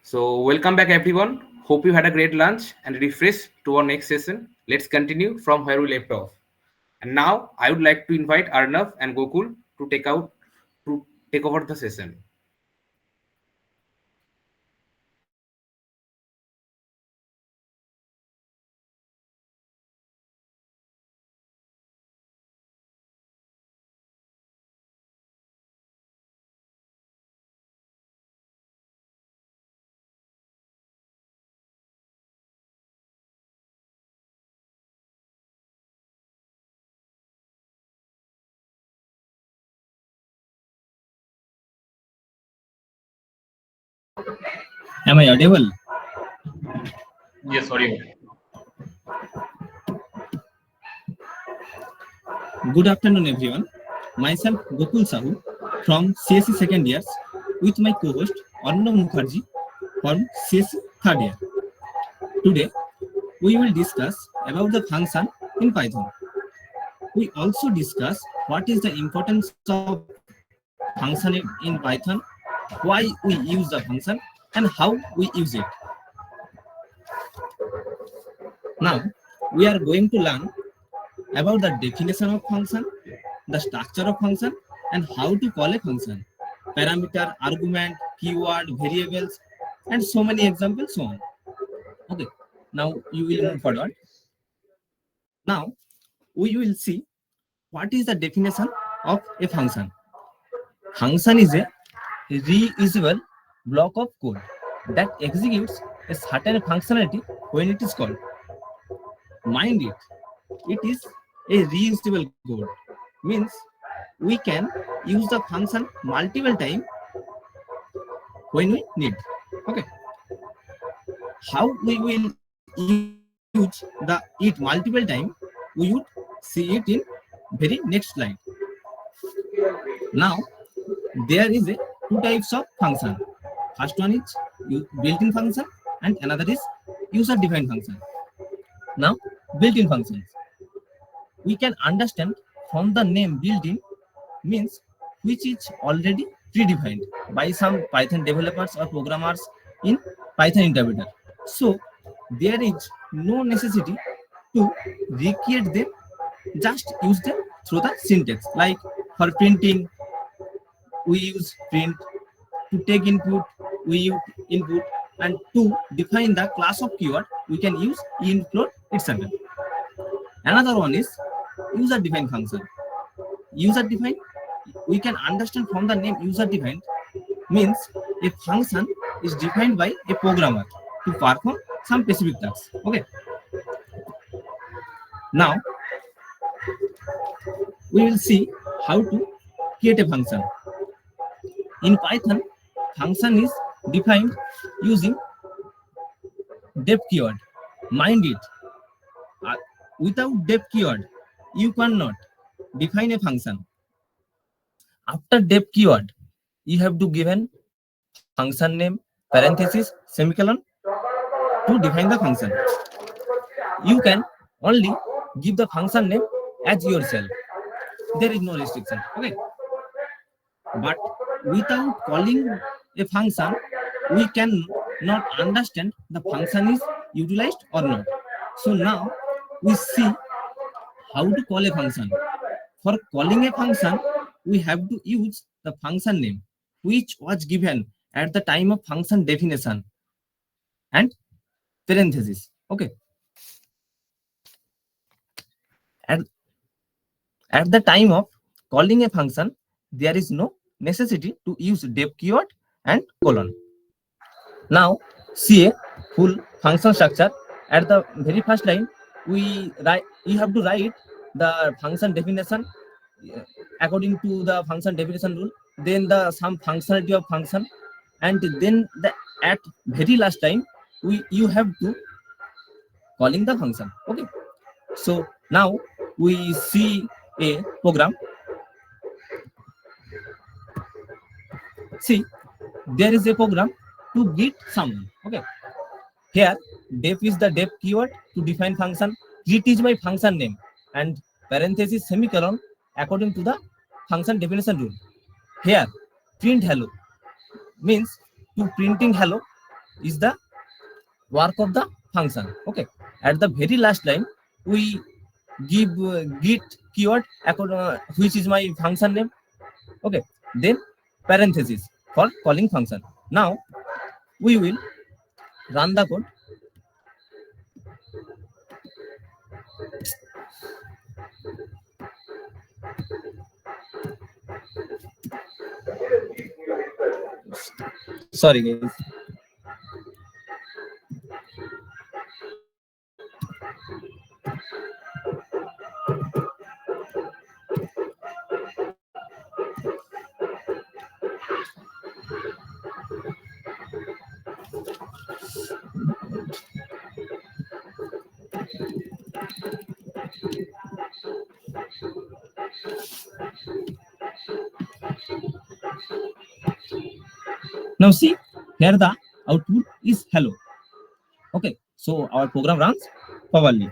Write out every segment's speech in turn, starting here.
So, welcome back, everyone. Hope you had a great lunch and refresh to our next session. Let's continue from where we left off. And now, I would like to invite Arnav and Gokul to take over the session. Am I audible? Yes, sorry. Good afternoon, everyone. Myself Gokul Sahu from CSC second years with my co-host Arnav Mukherjee from CSC third year. Today, we will discuss about the function in Python. We also discuss what is the importance of function in Python, why we use the function, and how we use it. Now, we are going to learn about the definition of function, the structure of function, and how to call a function, parameter, argument, keyword, variables, and so many examples, so on. Okay, now you will move forward. Now, we will see what is the definition of a function. Function is a reusable block of code that executes a certain functionality when it is called. Mind it is a reusable code. Means we can use the function multiple times when we need. Okay. How we will use it multiple time, we would see it in very next slide. Now there is a two types of function. First one is built-in function and another is user-defined function. Now built-in functions, we can understand from the name built-in means which is already predefined by some Python developers or programmers in Python interpreter. So there is no necessity to recreate them, just use them through the syntax. Like for printing, we use print. To take input, we use input, and to define the class of keyword, we can use int float, etc. Another one is user-defined function. User-defined, we can understand from the name user-defined means a function is defined by a programmer to perform some specific tasks. Okay. Now we will see how to create a function. In Python, function is defined using def keyword. Mind it, without def keyword, you cannot define a function. After def keyword, you have to give an function name, parenthesis, semicolon to define the function. You can only give the function name as yourself. There is no restriction. Okay. But without calling a function, we can not understand the function is utilized or not. So now we see how to call a function. For calling a function, we have to use the function name, which was given at the time of function definition and parenthesis. Okay. At, at the time of calling a function, there is no necessity to use def keyword and colon. Now see a full function structure. At the very first line, you have to write the function definition according to the function definition rule, then the some functionality of function, and then at very last time you have to calling the function. Okay. So now we see a program. See, there is a program to greet someone. Okay. Here, def is the def keyword to define function. Greet is my function name, and parenthesis semicolon according to the function definition rule. Here, print hello means to printing hello, is the work of the function. Okay, at the very last line we give git keyword which is my function name. Okay, then parenthesis for calling function. Now we will run the code. Sorry guys. Now see, here the output is hello. Okay, so our program runs properly.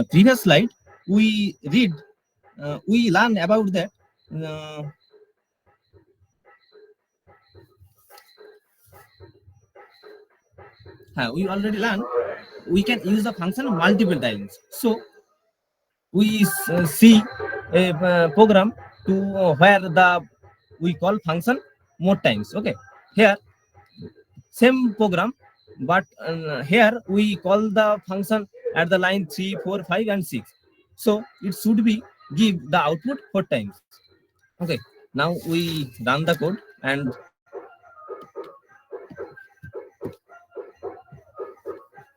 Previous slide we learn about that. Uh, we already learned we can use the function multiple times. So we see a program to where the we call function more times. Okay, here same program, but here we call the function at the line 3, 4, 5, and 6. So it should be give the output 4 times. Okay, now we run the code and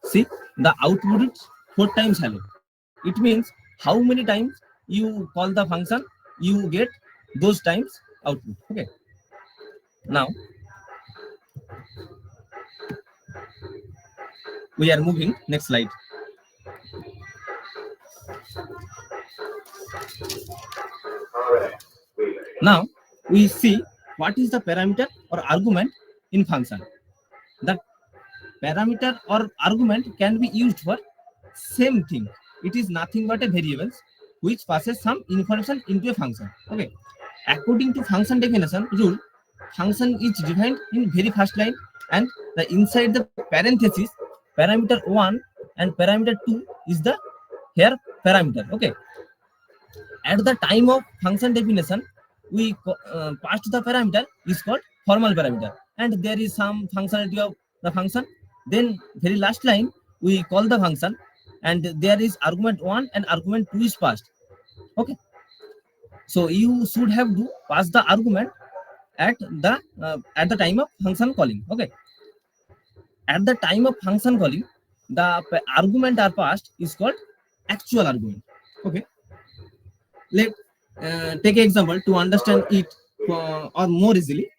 see the output is 4 times hello. It means how many times you call the function, you get those times output. Okay, now we are moving next slide. Now we see what is the parameter or argument in function. That parameter or argument can be used for same thing. It is nothing but a variable which passes some information into a function. Okay, according to function definition rule, function is defined in very first line, and the inside the parenthesis parameter 1 and parameter 2 is the here parameter. Okay, at the time of function definition we passed the parameter is called formal parameter, and there is some functionality of the function. Then very last line we call the function, and there is argument 1 and argument 2 is passed. Okay, so you should have to pass the argument at the time of function calling. Okay, at the time of function calling the argument are passed is called actual argument. Okay, let take an example to understand it or more easily.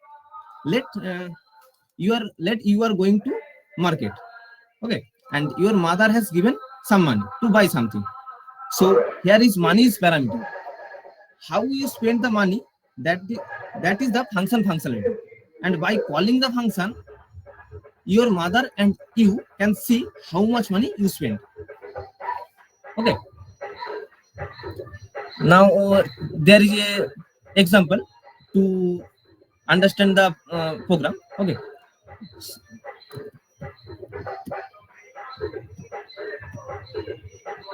Let you are going to market. Okay, and your mother has given some money to buy something. So here is money is parameter. How you spend the money, that is the function functionality, and by calling the function your mother and you can see how much money you spend. Okay, now there is a example to understand the program. Okay,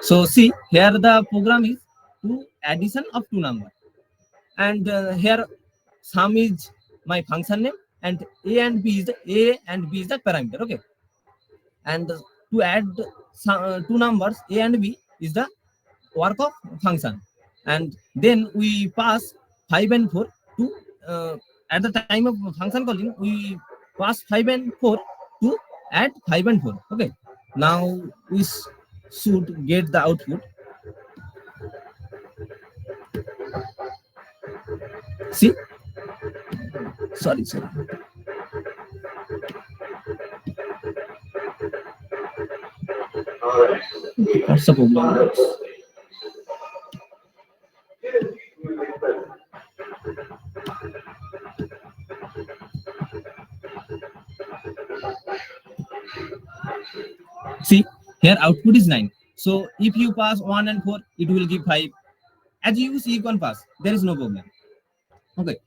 so see here the program is to addition of two numbers, and here sum is my function name, and a and b is the parameter. Okay, and to add two numbers a and b is the work of function, and then we pass 5 and 4 to at the time of function calling we pass 5 and 4 to add 5 and 4. Okay, now we should get the output. See, sorry what's the problem? See, here output is 9. So if you pass 1 and 4, it will give 5. As you see, you can pass. There is no problem. Okay.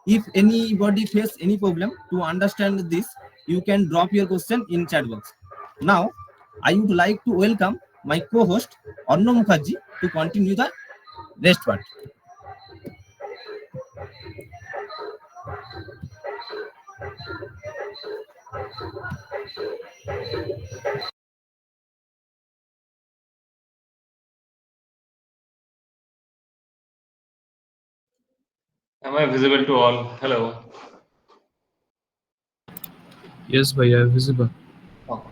If anybody face any problem to understand this, You can drop your question in chat box. Now, I would like to welcome my co-host Arno Mukherjee to continue the rest part. Am I visible to all? Hello. Yes, Bhaiya, visible. Okay.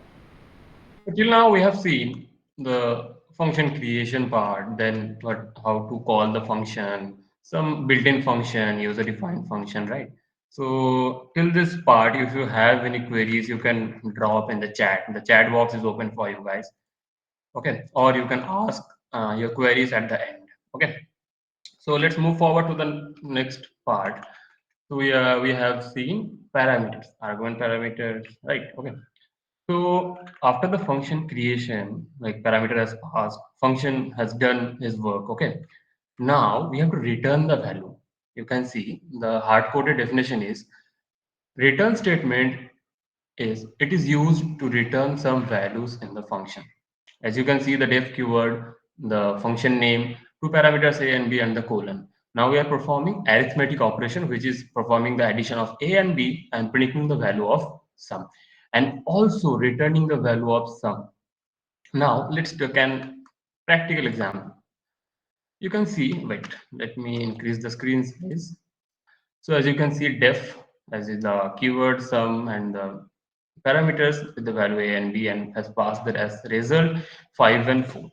So till now we have seen the function creation part, then how to call the function, some built-in function, user-defined function, right? So till this part, if you have any queries, you can drop in the chat. The chat box is open for you guys. Okay, or you can ask your queries at the end. Okay, so let's move forward to the next part. So we have seen parameters, argument parameters, right? Okay. So after the function creation, like parameter has passed, function has done his work. Okay. Now we have to return the value. You can see the hard-coded definition is return statement is it is used to return some values in the function. As you can see, the def keyword, the function name, two parameters a and b, and the colon. Now we are performing arithmetic operation, which is performing the addition of a and b and predicting the value of sum, and also returning the value of sum. Now let's take an practical example. You can see, wait, let me increase the screen size. So as you can see, def as is the keyword sum and the parameters with the value a and b, and has passed that as result 5 and 4.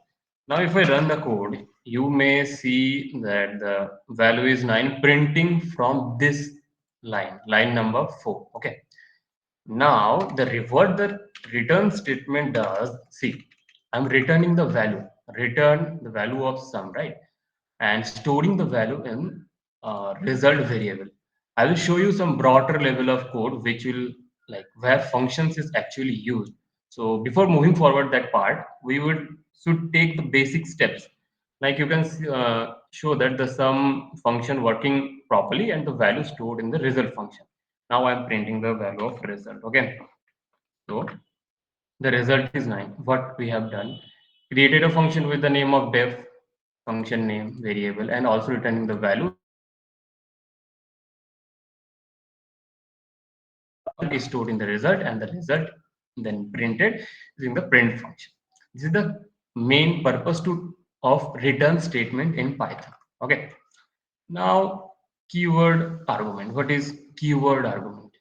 Now if I run the code, you may see that the value is 9 printing from this line number 4. Okay. Now the return statement does, see, I'm returning the value, return the value of sum, right? And storing the value in result variable. I will show you some broader level of code which will like where functions is actually used. So before moving forward that part, we would should take the basic steps. Like you can show that the sum function working properly and the value stored in the result function. Now I'm printing the value of result. Okay, so the result is 9. What we have done, created a function with the name of def, function name variable, and also returning the value. Is stored in the result, and the result then printed using the print function. This is the main purpose to of return statement in Python. Okay. Now keyword argument. What is keyword argument?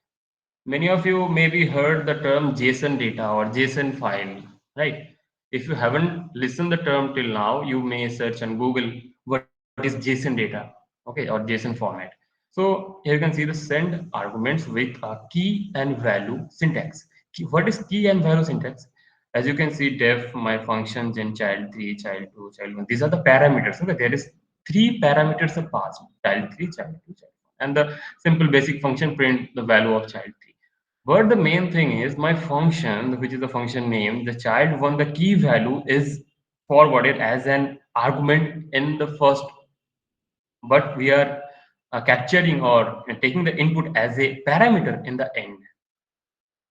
Many of you maybe heard the term JSON data or JSON file, right? If you haven't listened the term till now, you may search on Google what is JSON data, okay, or JSON format. So here you can see the send arguments with a key and value syntax. What is key and value syntax? As you can see, def my functions in child 3, child 2, child 1. These are the parameters. Okay, there is three parameters are passed: child 3, child 2, child 1, and the simple basic function print the value of child 3. But the main thing is my function, which is the function name, the child 1, the key value is forwarded as an argument in the first, but we are capturing or taking the input as a parameter in the end.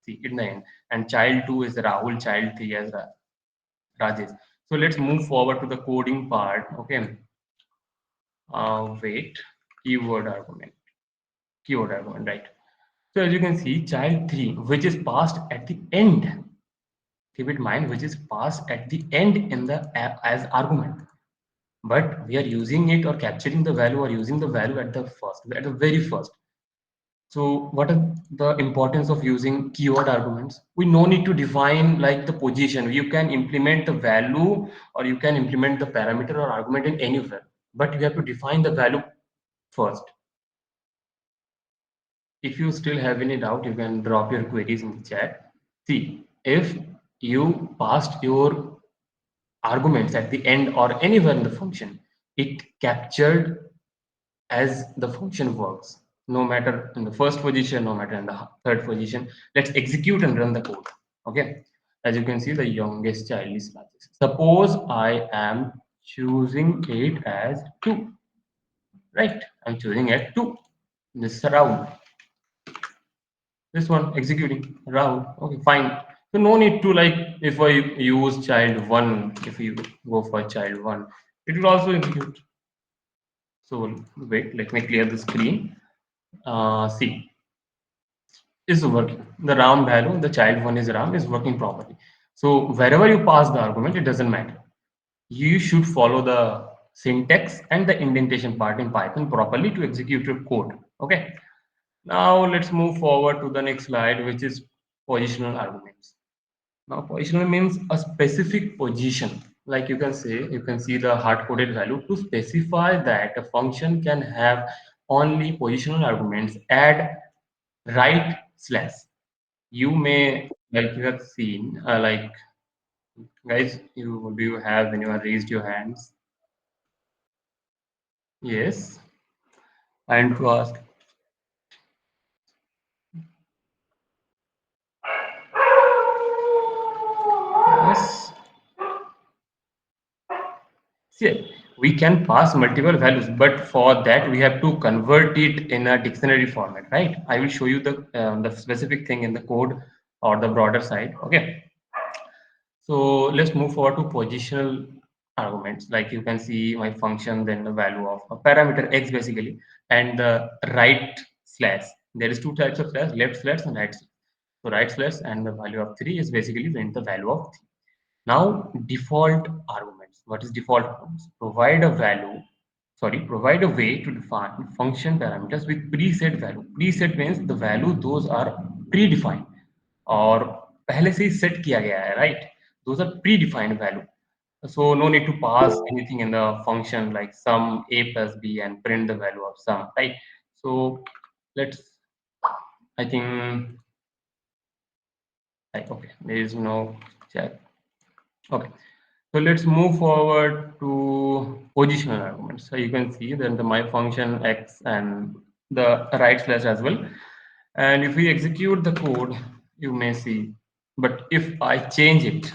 See, in the end, and child 2 is Rahul, child 3 as Rajesh. So let's move forward to the coding part. Okay. Wait, keyword argument. Keyword argument, right? So as you can see, child 3, which is passed at the end. Keep it in mind, which is passed at the end in the app as argument. But we are using it or capturing the value or using the value at the very first. So what are the importance of using keyword arguments? We no need to define like the position. You can implement the value or you can implement the parameter or argument in anywhere, but you have to define the value first. If you still have any doubt, you can drop your queries in the chat. See, if you passed your arguments at the end or anywhere in the function, it captured as the function works, no matter in the first position, no matter in the third position. Let's execute and run the code. Okay. As you can see, the youngest child is Rajesh. Suppose I am choosing it as 2, right? I'm choosing at 2. This is Rahul. This one executing route. Okay, fine. So no need to, like, if I use child one, if you go for child one, it will also execute. So wait, let me clear the screen. See, is working. The RAM value, the child one is RAM, is working properly. So wherever you pass the argument, it doesn't matter. You should follow the syntax and the indentation part in Python properly to execute your code. Okay. Now let's move forward to the next slide, which is positional arguments. Now positional means a specific position. Like you can say, you can see the hard-coded value to specify that a function can have only positional arguments. Add right slash. You may, like you have seen, like guys, you do you have when you have raised your hands? Yes, and to ask. Yes. See, we can pass multiple values, but for that we have to convert it in a dictionary format, right? I will show you the specific thing in the code or the broader side. Okay. So let's move forward to positional arguments. Like you can see my function, then the value of a parameter x basically, and the right slash. There is two types of slash: left slash and right slash. So right slash and the value of 3 is basically when the value of 3. Now, default arguments. What is default arguments? Provide a way to define function parameters with preset value. Preset means the value those are predefined और पहले से ही set किया गया है, right? Those are predefined value. So no need to pass anything in the function like sum a plus b and print the value of sum, right? So let's, I think, like, okay, there is no chat. Okay. So let's move forward to positional arguments. So you can see that the my function x and the right slash as well. And if we execute the code, you may see. But if I change it,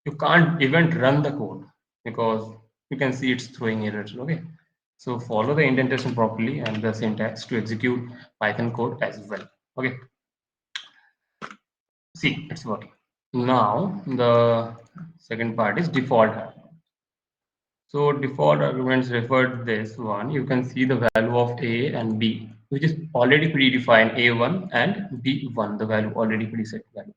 you can't even run the code because you can see it's throwing errors. Okay. So follow the indentation properly and the syntax to execute Python code as well. Okay. See, it's working. Now the second part is default. So default arguments referred this one. You can see the value of A and B, which is already predefined A1 and B1, the value already preset value.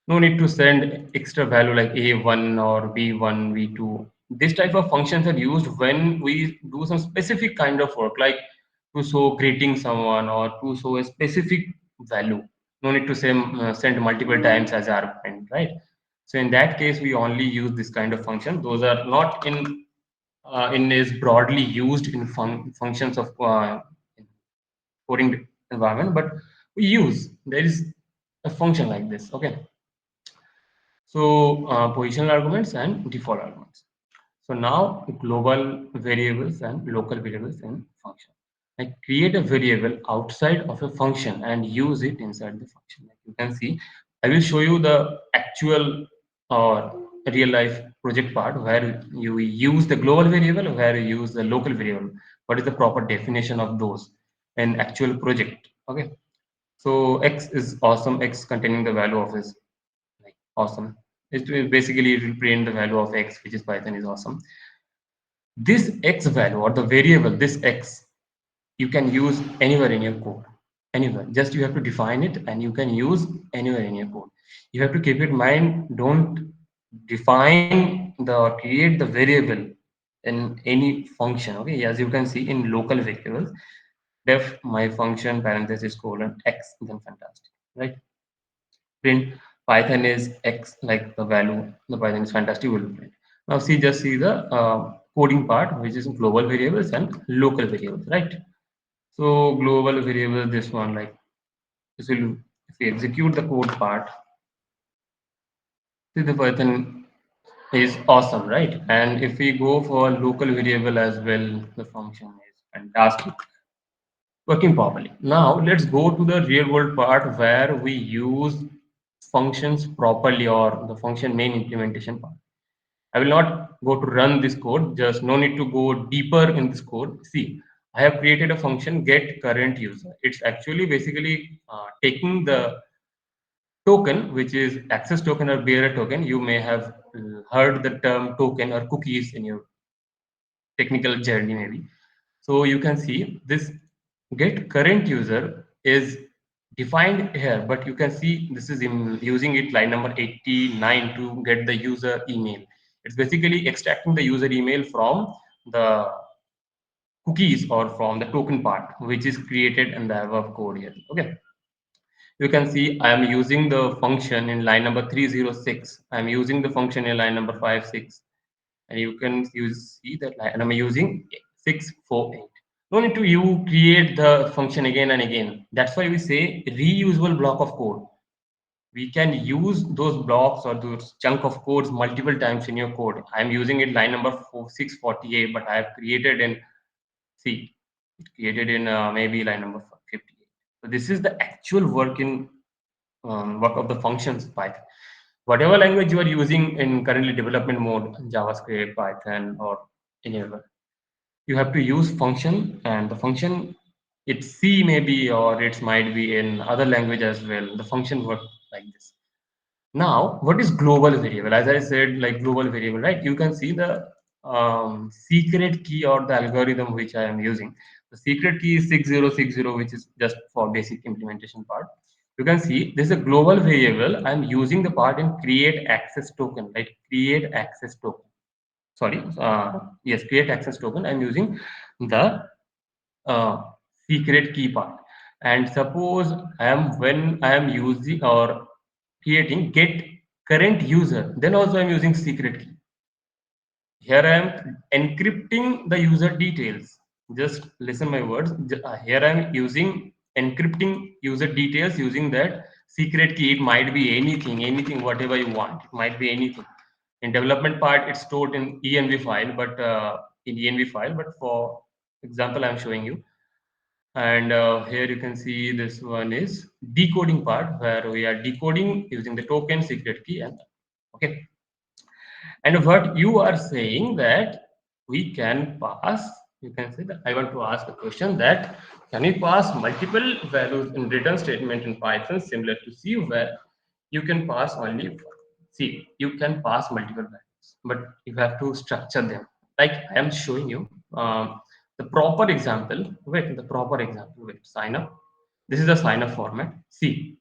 No need to send extra value like A1 or B1, B2. This type of functions are used when we do some specific kind of work, like to show greeting someone or to show a specific value. No need to send multiple times as argument, right? So in that case, we only use this kind of function. Those are not in is broadly used in functions of coding environment, but we use there is a function like this. Okay, so positional arguments and default arguments. So now global variables and local variables in function. I create a variable outside of a function and use it inside the function. Like you can see, I will show you the actual or real life project part where you use the global variable, where you use the local variable. What is the proper definition of those in actual project? Okay. So x is awesome, x containing the value of is like awesome. Basically it will print the value of x, which is Python is awesome. This x value or the variable, this x, you can use anywhere in your code. Anywhere. Just you have to define it and you can use anywhere in your code. You have to keep in mind, don't define the or create the variable in any function. Okay, as you can see in local variables, def my function parenthesis colon x, then fantastic, right? Print Python is x, like the value, the Python is fantastic will print. Now see, just see the coding part, which is global variables and local variables, right? So global variable, this one, like this will, if we execute the code part, see the Python is awesome, right? And if we go for local variable as well, the function is fantastic, working properly. Now let's go to the real world part where we use functions properly or the function main implementation part. I will not go to run this code, just no need to go deeper in this code. See, I have created a function get current user. It's actually basically taking the token, which is access token or bearer token. You may have heard the term token or cookies in your technical journey, maybe. So you can see this get current user is defined here, but you can see this is in using it line number 89 to get the user email. It's basically extracting the user email from the cookies or from the token part, which is created in the above code here. Okay. You can see I am using the function in line number 306. I am using the function in line number 56, and you can see that line, and I'm using 648. No need to you create the function again and again. That's why we say reusable block of code. We can use those blocks or those chunk of codes multiple times in your code. I'm using it line number 648, but I have created in C. It created in maybe line number 58. So this is the actual work of the functions Python. Whatever language you are using in currently development mode, JavaScript, Python, or any other, you have to use function, and the function it's C maybe, or it might be in other language as well. The function works like this. Now, what is global variable? As I said, like global variable, right? You can see the secret key or the algorithm which I am using. The secret key is 6060, which is just for basic implementation part. You can see this is a global variable. I'm using the part in create access token, right? Create access token. Sorry, yes, create access token. I'm using the uh, secret key part. And suppose I am when I am using or creating get current user, then also I'm using secret key. Here I am encrypting the user details. Just listen my words. Here I am using encrypting user details using that secret key. It might be anything, whatever you want. It might be anything. In development part, it's stored in env file, but in env file. But for example, I'm showing you. And here you can see this one is decoding part where we are decoding using the token secret key, and okay. And what you are saying that we can pass, you can say that I want to ask a question that can we pass multiple values in return statement in Python similar to C, where you can pass only C, you can pass multiple values, but you have to structure them. Like I am showing you the proper example. Wait, the proper example. Wait, sign up. This is the sign up format. See,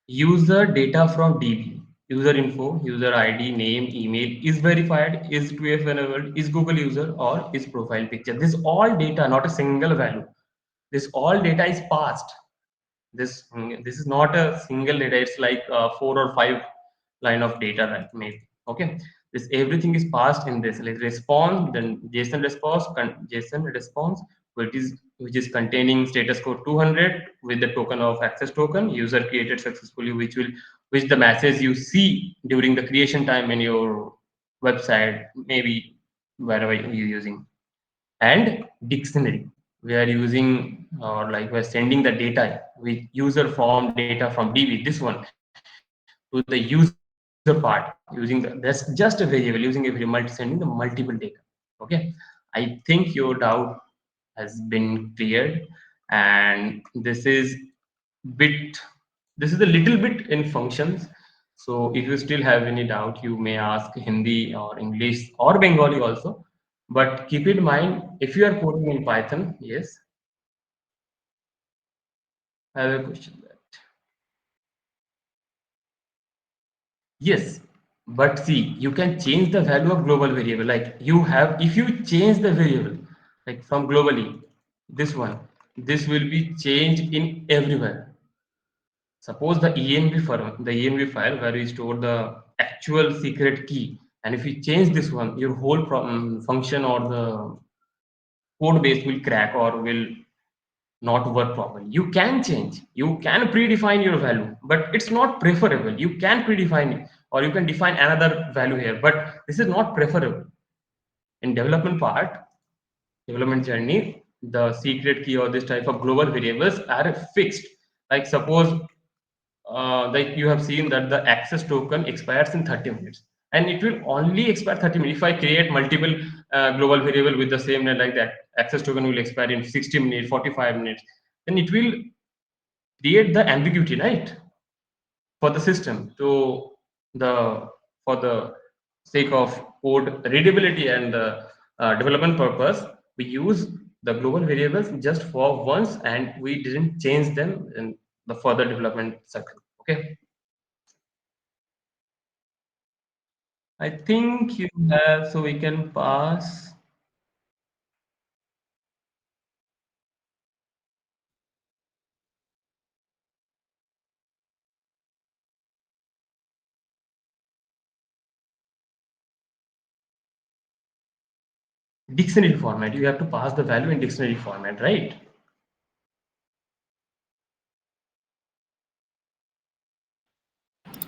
user data from DB, user info, user ID, name, email is verified, is 2F enabled, is Google user, or is profile picture. This all data, not a single value. This all data is passed. This is not a single data. It's like 4 or 5 line of data, right? Maybe. Okay. This everything is passed in this. Like response, then JSON response, which is containing status code 200 with the token of access token user created successfully, which the message you see during the creation time in your website, maybe wherever you're using, and dictionary. We are using or like we're sending the data with user form data from DB, this one, to the user part using that's just a variable using a variable sending the multiple data. Okay, I think your doubt has been cleared, and bit this is a little bit in functions. So if you still have any doubt, you may ask Hindi or English or Bengali also. But keep in mind, if you are coding in Python, yes, I have a question. Yes, but see, you can change the value of global variable. Like you have, if you change the variable, like from globally, this one, this will be changed in everywhere. Suppose the env file where we store the actual secret key, and if you change this one, your whole function or the code base will crack or will not work properly. You can change, you can predefine your value, but it's not preferable. You can predefine it, or you can define another value here, but this is not preferable. In development journey, the secret key or this type of global variables are fixed. Like suppose like you have seen that the access token expires in 30 minutes, and it will only expire 30 minutes. If I create multiple global variable with the same name, like that access token will expire in 60 minutes, 45 minutes, then it will create the ambiguity, right, for the system to the for the sake of code readability and development purpose. We use the global variables just for once, and we didn't change them in the further development cycle. Okay, I think you have, so we can pass. Dictionary format, you have to pass the value in dictionary format, right?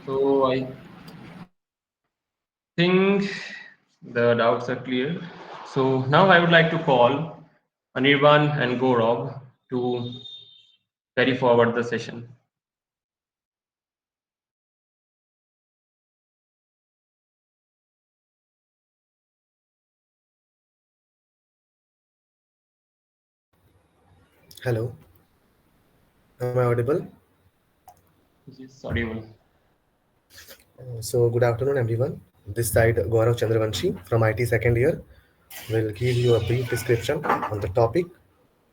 So I think the doubts are clear. So now I would like to call Anirban and Gaurav to carry forward the session. Hello, am I audible? Yes, audible. So, good afternoon, everyone. This side Gaurav Chandravanshi from IT second year will give you a brief description on the topic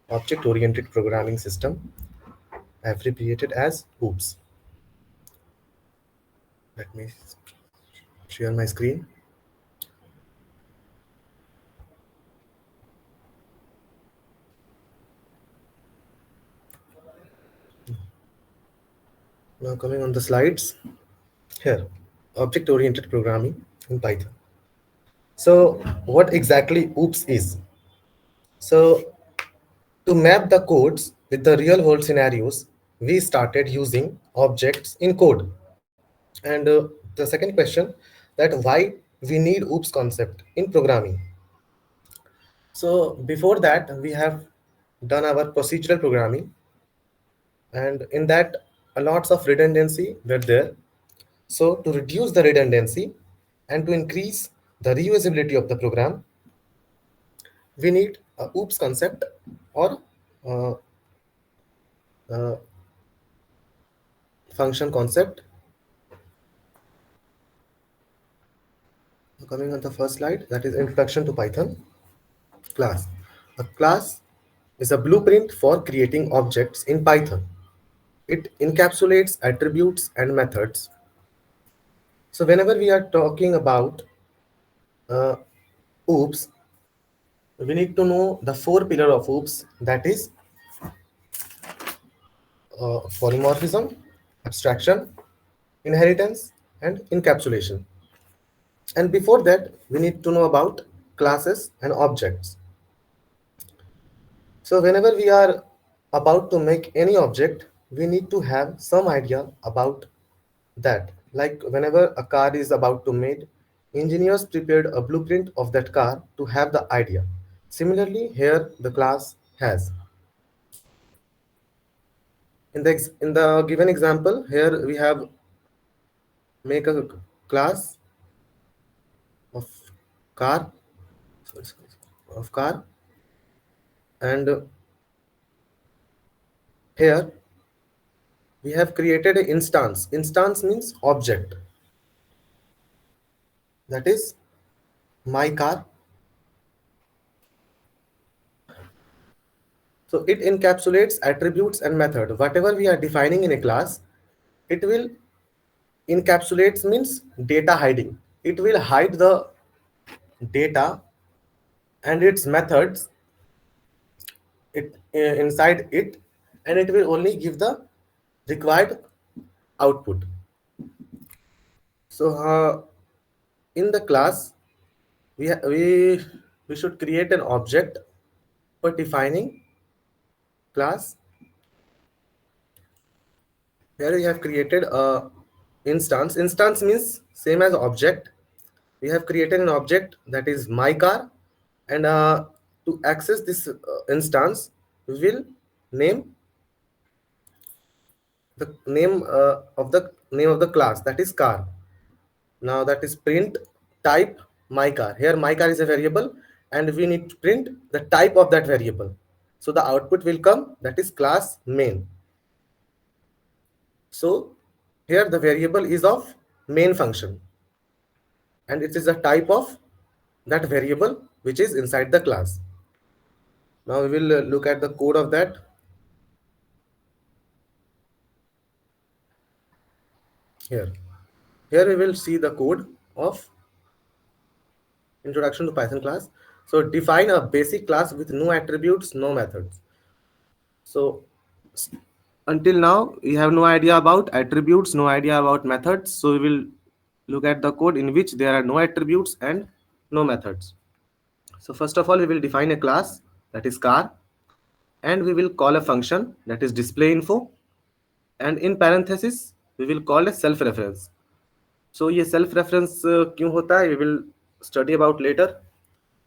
Object Oriented Programming System, abbreviated as OOPS. Let me share my screen. Now, coming on the slides here, Object Oriented Programming in Python. So, what exactly OOPS is? So, to map the codes with the real world scenarios, we started using objects in code. And the second question, that why we need OOPS concept in programming. So before that, we have done our procedural programming, and in that, a lots of redundancy were there. So to reduce the redundancy and to increase the reusability of the program, we need a OOPS concept or uh, uh, function concept. Coming on the first slide, that is introduction to Python. Class. A class is a blueprint for creating objects in Python. It encapsulates attributes and methods. So whenever we are talking about uh, OOPS, we need to know the four pillar of OOPS, that is polymorphism, abstraction, inheritance, and encapsulation. And before that, we need to know about classes and objects. So whenever we are about to make any object, we need to have some idea about that. Like whenever a car is about to made, engineers prepared a blueprint of that car to have the idea. Similarly, here the class has. In the given example, here we have make a class of car, of car, and here we have created an instance. Instance means object. That is my car. So it encapsulates attributes and method. Whatever we are defining in a class, it will encapsulates means data hiding. It will hide the data and its methods inside it, and it will only give the required output. So in the class, we ha- we should create an object for defining class. Here we have created a instance. Instance means same as object. We have created an object that is my car, and to access this instance, we will name the name of the class, that is car. Now that is print type my car. Here my car is a variable, and we need to print the type of that variable. So the output will come, that is class main. So here the variable is of main function, and it is a type of that variable which is inside the class. Now we will look at the code of that. Here, we will see the code of introduction to Python class. So define a basic class with no attributes, no methods. So until now, we have no idea about attributes, no idea about methods. So we will look at the code in which there are no attributes and no methods. So first of all, we will define a class, that is car, and we will call a function, that is display info, and in parenthesis we will call a self reference. So ये self reference क्यों होता है, we will study about later.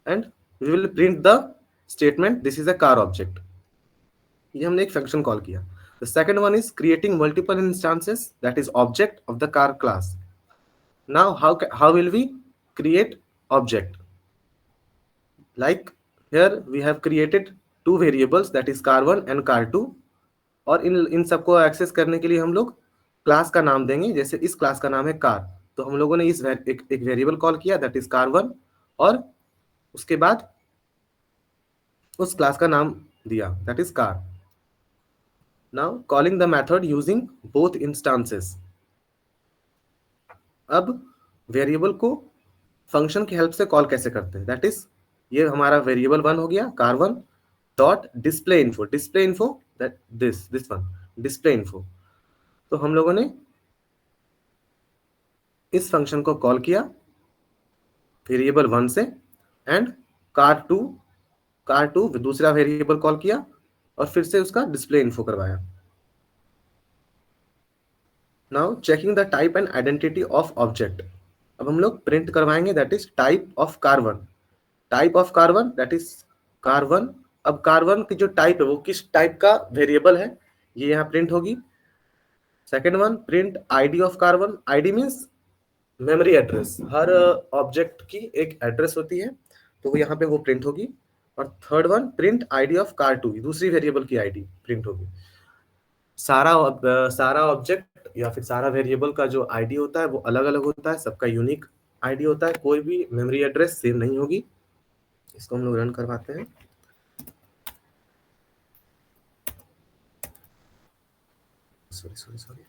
And we will print the statement this is a car object. ये हमने एक function call किया. The second one is creating multiple instances, that is object of the car class. Now how will we create object? Like here we have created two variables, that is car1 and car2, और इन सबको access करने के लिए हम लोग class का नाम देंगे. जैसे इस क्लास का नाम है कार, तो हम लोगों ने इस एक वेरिएबल कॉल किया, दैट इज car1, और उसके बाद उस क्लास का नाम दिया, that is car. Now calling the method using both instances. अब वेरिएबल को फंक्शन की हेल्प से कॉल कैसे करते हैं, दैट इज ये हमारा वेरिएबल 1 हो गया, car1 dot display info. Display info that this one, display info. तो हम लोगों ने इस फंक्शन को कॉल किया वेरिएबल 1 से, एंड car2 दूसरा वेरिएबल कॉल किया और फिर से उसका डिस्प्ले इन्फो करवाया. Now checking the type and identity of object. अब हम लोग प्रिंट करवाएंगे, that is type of car1. Type of car1 that is car1. अब car1 की जो टाइप है वो किस टाइप का वेरिएबल है, ये यहाँ प्रिंट होगी. Second one, print ID of car1. ID means memory address. Her object की एक एड्रेस होती है, तो वो यहाँ पे वो प्रिंट होगी. और third one, print ID of car2, दूसरी वेरिएबल की आईडी प्रिंट होगी. सारा ऑब्जेक्ट या फिर सारा वेरिएबल का जो आईडी होता है वो अलग अलग होता है, सबका यूनिक आईडी होता है, कोई भी मेमोरी एड्रेस सेम नहीं होगी. इसको हम लोग रन करवाते हैं. सॉरी.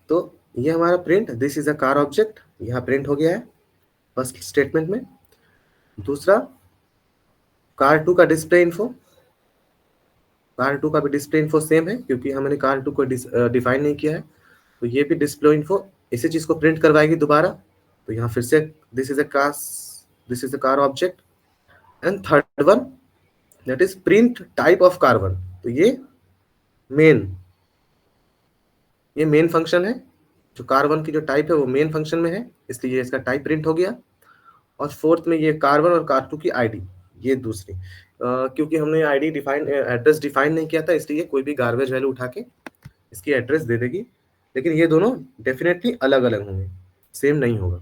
तो ये हमारा print this is a car object यहाँ प्रिंट हो गया है फर्स्ट स्टेटमेंट में. दूसरा car2 का डिस्प्ले इन्फो. car2 का भी डिस्प्ले इन्फो सेम है क्योंकि हमने car2 को डिफाइन नहीं किया है, तो ये भी डिस्प्ले इन्फो इसी चीज को प्रिंट करवाएगी दोबारा. तो यहाँ फिर से this is a car object. And third one that is print type of car1. तो ये मेन फंक्शन है. जो car1 की जो टाइप है वो मेन फंक्शन में है, इसलिए इसका टाइप प्रिंट हो गया. और फोर्थ में ये car1 और car2 की आईडी, ये दूसरी क्योंकि हमने आईडी एड्रेस डिफाइन नहीं किया था, इसलिए कोई भी गार्बेज वैल्यू उठा के इसकी एड्रेस दे देगी. लेकिन ये दोनों डेफिनेटली अलग अलग होंगे, सेम नहीं होगा.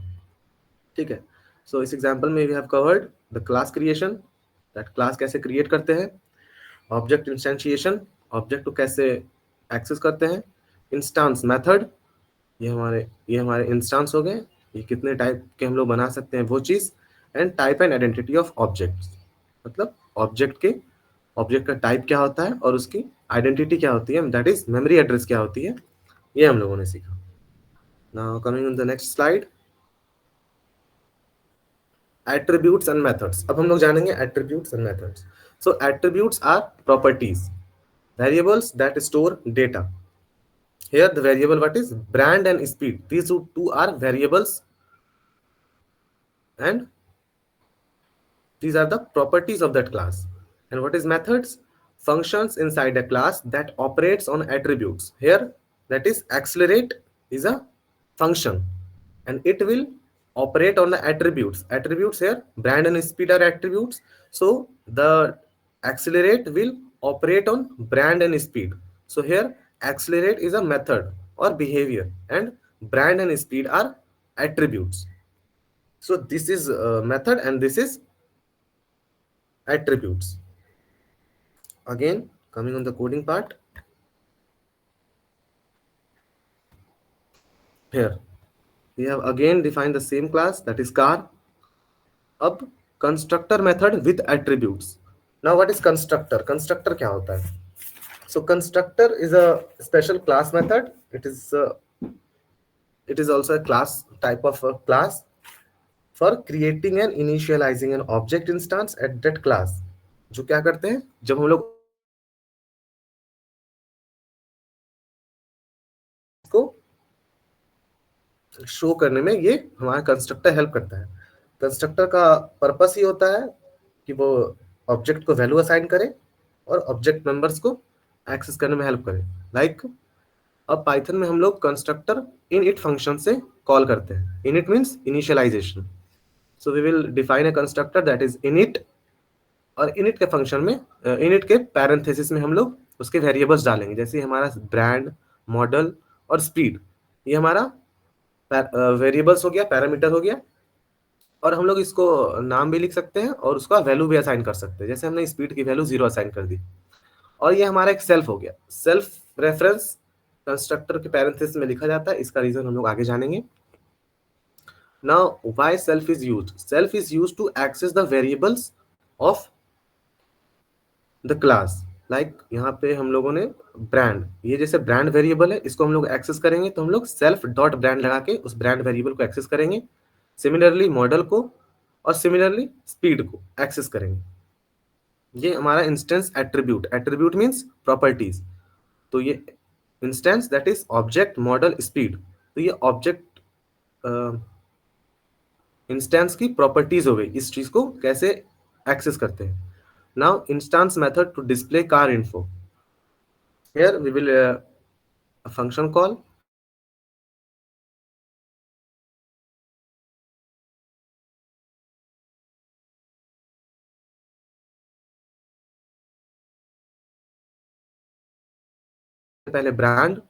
ठीक है. सो इस एग्जांपल में we have covered the class creation, that class कैसे क्रिएट करते हैं, ऑब्जेक्ट इंस्टेंशिएशन, ऑब्जेक्ट को कैसे एक्सेस करते हैं, इंस्टांस मेथड, ये हमारे इंस्टांस हो गए, ये कितने टाइप के हम लोग बना सकते हैं वो चीज. And type and identity of objects, मतलब ऑब्जेक्ट का टाइप क्या होता है और उसकी आइडेंटिटी क्या होती है, दैट इज मेमोरी एड्रेस क्या होती है, ये हम लोगों ने सीखा. Now coming on the next slide, attributes and methods. अब हम लोग जानेंगे attributes and methods. So attributes are properties, variables that store data. Here the variable what is brand and speed. These two are variables and these are the properties of that class. And what is methods? Functions inside a class that operates on attributes. Here that is accelerate is a function and it will operate on the attributes. Attributes here brand and speed are attributes. So the accelerate will operate on brand and speed. So here accelerate is a method or behavior, and brand and speed are attributes. So this is method and this is attributes. Again, coming on the coding part, here we have again defined the same class, that is car. अब constructor method with attributes. Now what is constructor? Constructor क्या होता है? So constructor is a special class method. It is also a class type of a class for creating and initializing an object instance at that class. जो क्या करते हैं, जब हम लोग को शो करने में ये हमारा कंस्ट्रक्टर हेल्प करता है. कंस्ट्रक्टर का पर्पस ही होता है कि वो ऑब्जेक्ट को वैल्यू असाइन करे और ऑब्जेक्ट मेंबर्स को एक्सेस करने में हेल्प करे. लाइक अब पाइथन में हम लोग कंस्ट्रक्टर इन इट फंक्शन से कॉल करते हैं. Init means initialization. So we will define a constructor that is init, और इनिट के फंक्शन में इनिट के पैरेंथेसिस में हम लोग उसके वेरिएबल्स डालेंगे. जैसे हमारा ब्रांड, मॉडल और स्पीड, ये हमारा वेरिएबल्स हो गया, पैरामीटर हो गया. और हम लोग इसको नाम भी लिख सकते हैं और उसका वैल्यू भी असाइन कर सकते हैं. जैसे हमने स्पीड की वैल्यू 0 असाइन कर दी. और ये हमारा एक सेल्फ हो गया. सेल्फ रेफरेंस कंस्ट्रक्टर के पैरेंथेसिस में लिखा जाता है. इसका रीजन हम लोग आगे जानेंगे. Now why self is used? Self is used to access the variables of the class. Like यहाँ पे हम लोगों ने ब्रांड, ये जैसे ब्रांड वेरिएबल है, इसको हम लोग एक्सेस करेंगे तो हम लोग सेल्फ डॉट ब्रांड लगा के उस ब्रांड वेरिएबल को एक्सेस करेंगे. सिमिलरली मॉडल को और सिमिलरली स्पीड को एक्सेस करेंगे. ये हमारा instance attribute. Attribute means properties. तो ये instance that is object, model, speed. तो ये ऑब्जेक्ट इंस्टेंस की प्रॉपर्टीज हो गई. इस चीज को कैसे एक्सेस करते हैं. Now instance method to display car info. Here we will a function call. पहले ब्रांड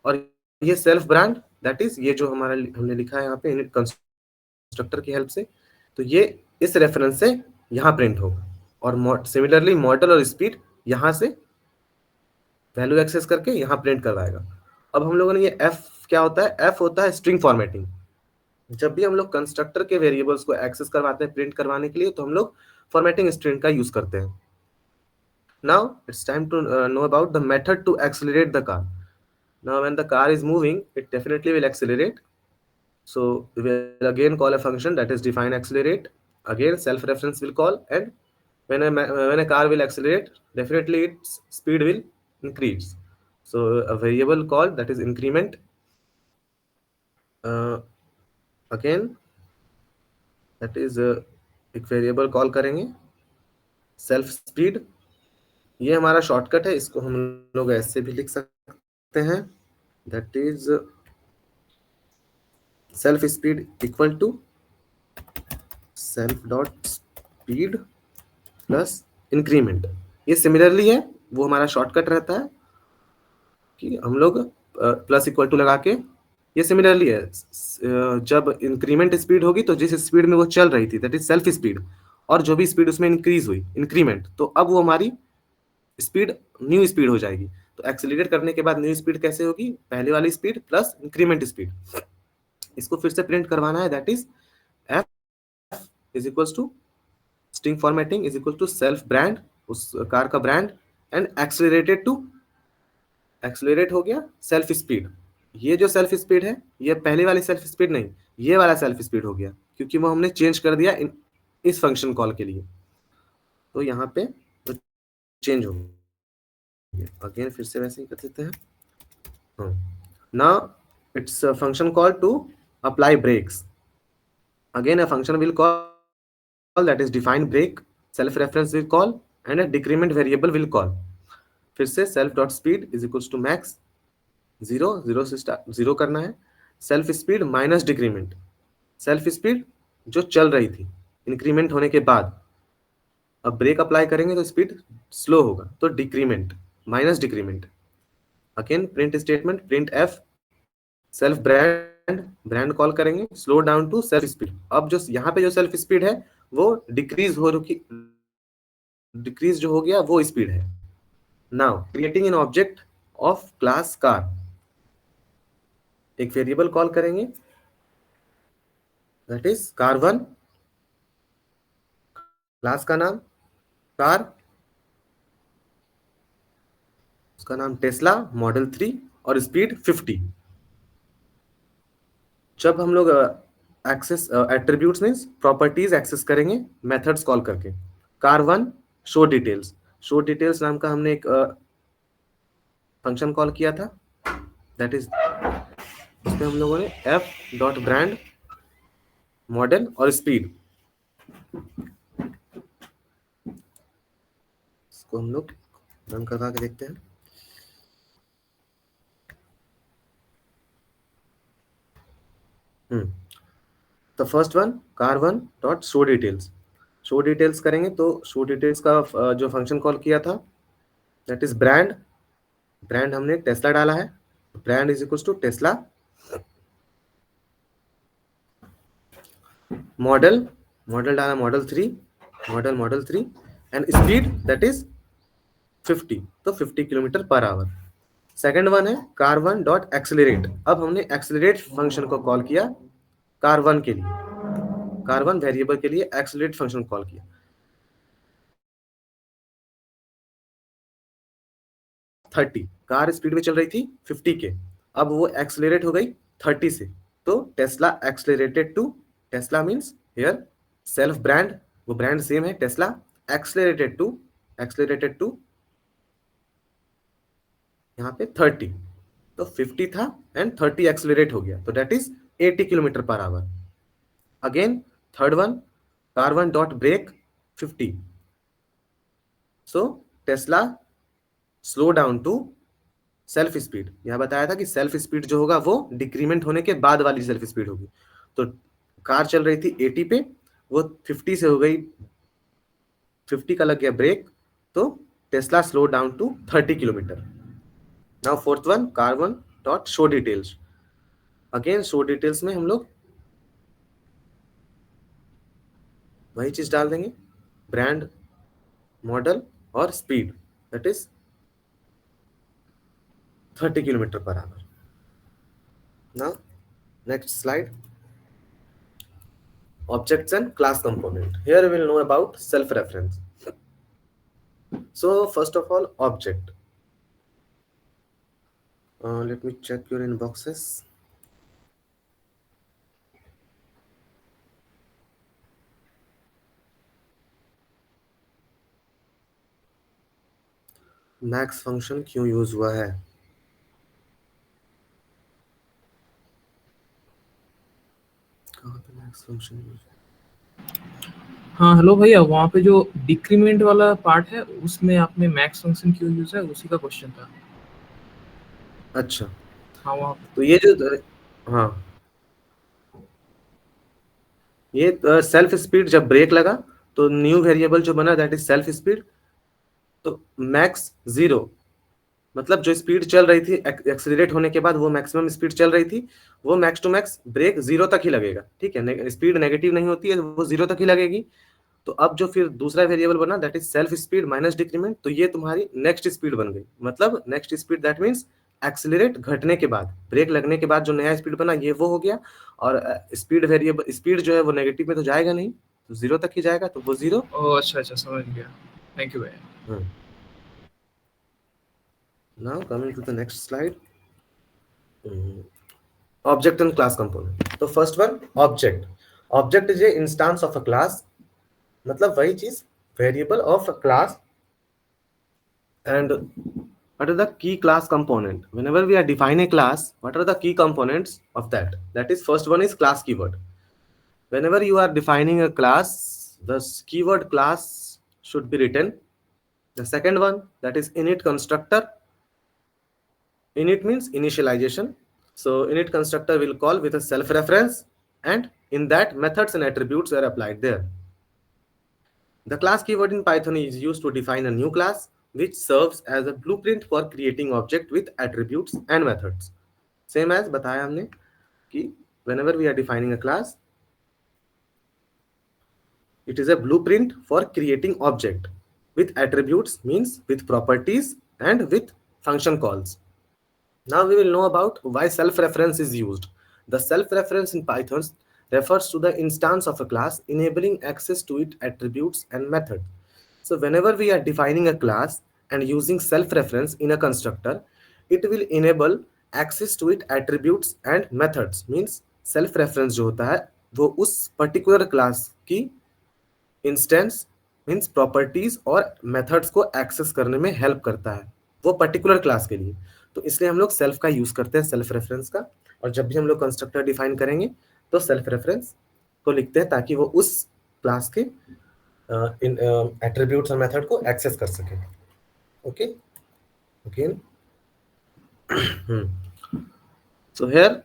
और ये सेल्फ ब्रांड, दैट इज ये जो हमारा हमने लिखा है यहाँ पे इनिट कंस्ट्रक्टर की हेल्प से. तो ये इस रेफरेंस से यहाँ प्रिंट होगा. और सिमिलरली मॉडल और स्पीड यहाँ से वैल्यू एक्सेस करके यहाँ प्रिंट करवाएगा. अब हम लोगों ने ये एफ क्या होता है? एफ होता है स्ट्रिंग फॉर्मेटिंग. जब भी हम लोग कंस्ट्रक्टर के वेरिएबल्स को एक्सेस करवाते हैं प्रिंट करवाने के लिए, तो हम लोग फॉर्मेटिंग स्ट्रिंग का यूज करते हैं. Now it's time to know about the method to accelerate the car. Now when the car is moving, it definitely will accelerate. So we will again call a function that is define accelerate. Again self reference will call, and when a car will accelerate, definitely its speed will increase. So a variable called that is increment. Again that is एक variable call करेंगे self speed. ये हमारा shortcut है, इसको हम लोग ऐसे भी लिख सकते हैं. That is self speed equal to self dot speed plus increment. ये सिमिलरली है, वो हमारा शॉर्टकट रहता है कि हम लोग प्लस इक्वल टू लगा के, ये सिमिलरली है. जब इंक्रीमेंट स्पीड होगी तो जिस स्पीड में वो चल रही थी दैट इज सेल्फ स्पीड, और जो भी स्पीड उसमें इंक्रीज हुई इंक्रीमेंट, तो अब वो हमारी स्पीड न्यू स्पीड हो जाएगी. तो एक्सेलरेट करने के बाद न्यू स्पीड कैसे होगी? पहले वाली स्पीड प्लस इंक्रीमेंट स्पीड. इसको फिर से प्रिंट करवाना है. That is F is equals to string formatting is equal to self brand, उस कार का brand, and accelerated to accelerate हो गया सेल्फ स्पीड. ये जो सेल्फ स्पीड है ये पहले वाली सेल्फ स्पीड नहीं, ये वाला सेल्फ स्पीड हो गया क्योंकि वो हमने चेंज कर दिया इस फंक्शन कॉल के लिए. तो यहाँ पे चेंज हो गया. अगेन फिर से वैसे ही कर देते हैं. Now it's a function call to apply brakes. Again a function will call that is define brake. Self reference will call and a decrement variable will call. फिर से self dot speed is equals to max 0 0 से start 0 करना है. self speed minus decrement. self speed जो चल रही थी increment होने के बाद, अब ब्रेक अप्लाई करेंगे तो स्पीड स्लो होगा, तो decrement minus decrement. Again print statement print f self brand call करेंगे, slow down to self speed. अब जो यहाँ पे जो सेल्फ स्पीड है वो डिक्रीज जो हो गया वो स्पीड है। Now creating an object of class car, एक वेरिएबल कॉल करेंगे दैट इज car1, क्लास का नाम कार, उसका नाम टेस्ला मॉडल 3 और स्पीड 50। जब हम लोग access attributes means properties access करेंगे मेथड्स कॉल करके, car1 शो डिटेल्स नाम का हमने एक फंक्शन कॉल किया था, दैट इज उसमें हम लोगों ने f डॉट ब्रांड मॉडल और स्पीड, इसको हम लोग रन करवा के देखते हैं। तो first one car1 dot show details करेंगे तो शो डिटेल्स का जो फंक्शन कॉल किया था दैट इज ब्रांड हमने टेस्ला डाला है, brand is equal to Tesla, model डाला model 3 and speed that is 50, तो 50 kilometre per our. Second one है car1 डॉट एक्सेलरेट, अब हमने एक्सेलरेट फंक्शन को कॉल किया car1 के लिए, car1 वेरिएबल के लिए एक्सेलरेट फंक्शन कॉल किया। थर्टी कार स्पीड में चल रही थी 50 के, अब वो एक्सेलरेट हो गई 30 से, तो Tesla accelerated to, Tesla means here self brand, वो ब्रांड सेम है टेस्ला, एक्सेलरेटेड टू यहाँ पे 30, तो 50 था एंड 30 एक्सेलरेट हो गया, तो that is 80 kilometer per hour. Again third one car1 dot brake 50, so Tesla slow down to self speed, यह बताया था कि सेल्फ स्पीड जो होगा वो डिक्रीमेंट होने के बाद वाली सेल्फ स्पीड होगी, तो कार चल रही थी 80 पे, वो 50 से हो गई, 50 का लग गया ब्रेक, तो Tesla slow down to 30 kilometer. Now fourth one car1 dot show details, again show details में हम लोग वही चीज डाल देंगे, ब्रांड मॉडल और speed that is 30 kilometer per hour. Now next slide, objects and class component. Here we will know about self reference. So first of all object, let me check your inboxes. Max function क्यों use हुआ है, कहाँ पे max function use, हाँ hello भैया, वहाँ पे जो डिक्रीमेंट वाला पार्ट है उसमें आपने मैक्स फंक्शन क्यों यूज है, उसी का क्वेश्चन था। अच्छा हाँ वहाँ तो ये जो हाँ ये सेल्फ स्पीड जब ब्रेक लगा तो न्यू वेरिएबल जो बना दैट इज सेल्फ स्पीड, तो मैक्स 0 मतलब जो स्पीड चल रही थी एक्सीलरेट होने के बाद वो मैक्सिमम स्पीड चल रही थी, वो मैक्स टू मैक्स ब्रेक 0 तक ही लगेगा, ठीक है, स्पीड नेगेटिव नहीं होती है, वो 0 तक ही लगेगी। तो अब जो फिर दूसरा वेरिएबल बना that is self speed minus decrement, तो ये तुम्हारी नेक्स्ट स्पीड बन गई, मतलब next speed that means accelerate घटने के बाद, ब्रेक लगने के बाद जो नया स्पीड बना ये वो हो गया, और स्पीड वेरिएबल स्पीड जो है वो नेगेटिव में तो जाएगा नहीं, तो 0 तक ही जाएगा, तो वो 0। ओह अच्छा समझ गया, थैंक यू भैया। Now coming to the next slide, object and class component. So first one object is a instance of a class, मतलब वही चीज variable of a class, and what are the key class component, whenever we are defining a class what are the key components of that, that is first one is class keyword. Whenever you are defining a class the keyword class should be written. The second one that is init constructor, init means initialization, so init constructor will call with a self reference and in that methods and attributes are applied there. The class keyword in Python is used to define a new class which serves as a blueprint for creating object with attributes and methods. Same as बताया हमने कि whenever we are defining a class, it is a blueprint for creating object with attributes, means with properties and with function calls. Now we will know about why self-reference is used. The self-reference in Python refers to the instance of a class enabling access to its attributes and method. So whenever we are defining a class and using self-reference in a constructor, it will enable access to its attributes and methods. Means self-reference जो होता है वो उस particular class की instance means properties और methods को access करने में हेल्प करता है वो पर्टिकुलर क्लास के लिए। तो इसलिए हम लोग सेल्फ का यूज करते हैं, सेल्फ रेफरेंस का। और जब भी हम लोग कंस्ट्रक्टर डिफाइन करेंगे तो सेल्फ रेफरेंस को लिखते हैं ताकि वो उस क्लास के एट्रीब्यूट्स और मेथड को एक्सेस कर सके। Okay, again so here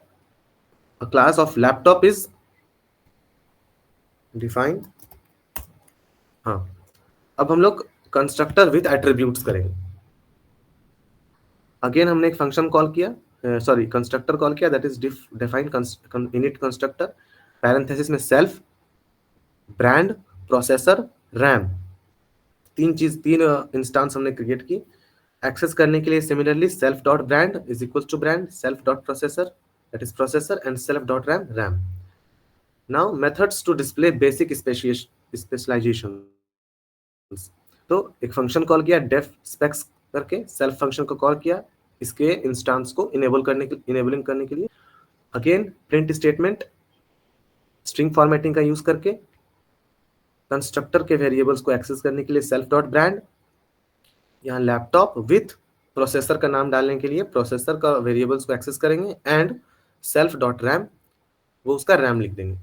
a class of laptop is defined। हाँ, अब हम लोग कंस्ट्रक्टर विद एट्रीब्यूट्स करेंगे। अगेन हमने एक फंक्शन कॉल किया, सॉरी कंस्ट्रक्टर कॉल किया, that is define init constructor, parenthesis में सेल्फ, ब्रांड, प्रोसेसर, रैम, तीन इंस्टांस हमने क्रिएट की। एक्सेस करने के लिए similarly self dot brand is equal to brand, self dot processor that is processor, and self dot RAM RAM. Now methods to display basic specialization. तो एक function call किया def specs करके, self function को call किया इसके instance को enabling करने के लिए। Again print statement string formatting का यूज करके कंस्ट्रक्टर के वेरिएबल्स को एक्सेस करने के लिए सेल्फ डॉट ब्रांड, यहाँ लैपटॉप विथ प्रोसेसर का नाम डालने के लिए प्रोसेसर का वेरिएबल्स को एक्सेस करेंगे, एंड सेल्फ डॉट रैम वो उसका रैम लिख देंगे।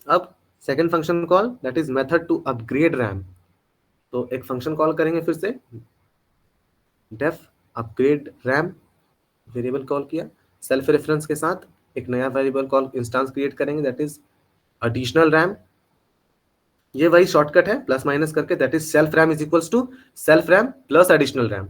अब second function call that is method to upgrade RAM. तो एक फंक्शन कॉल करेंगे फिर से def upgrade RAM, variable call किया सेल्फ रेफरेंस के साथ, एक नया वेरिएबल कॉल इंस्टेंस क्रिएट करेंगे दैट इज एडिशनल रैम। ये वही शॉर्टकट है प्लस माइनस करके, that is self RAM is equals to self RAM plus additional RAM.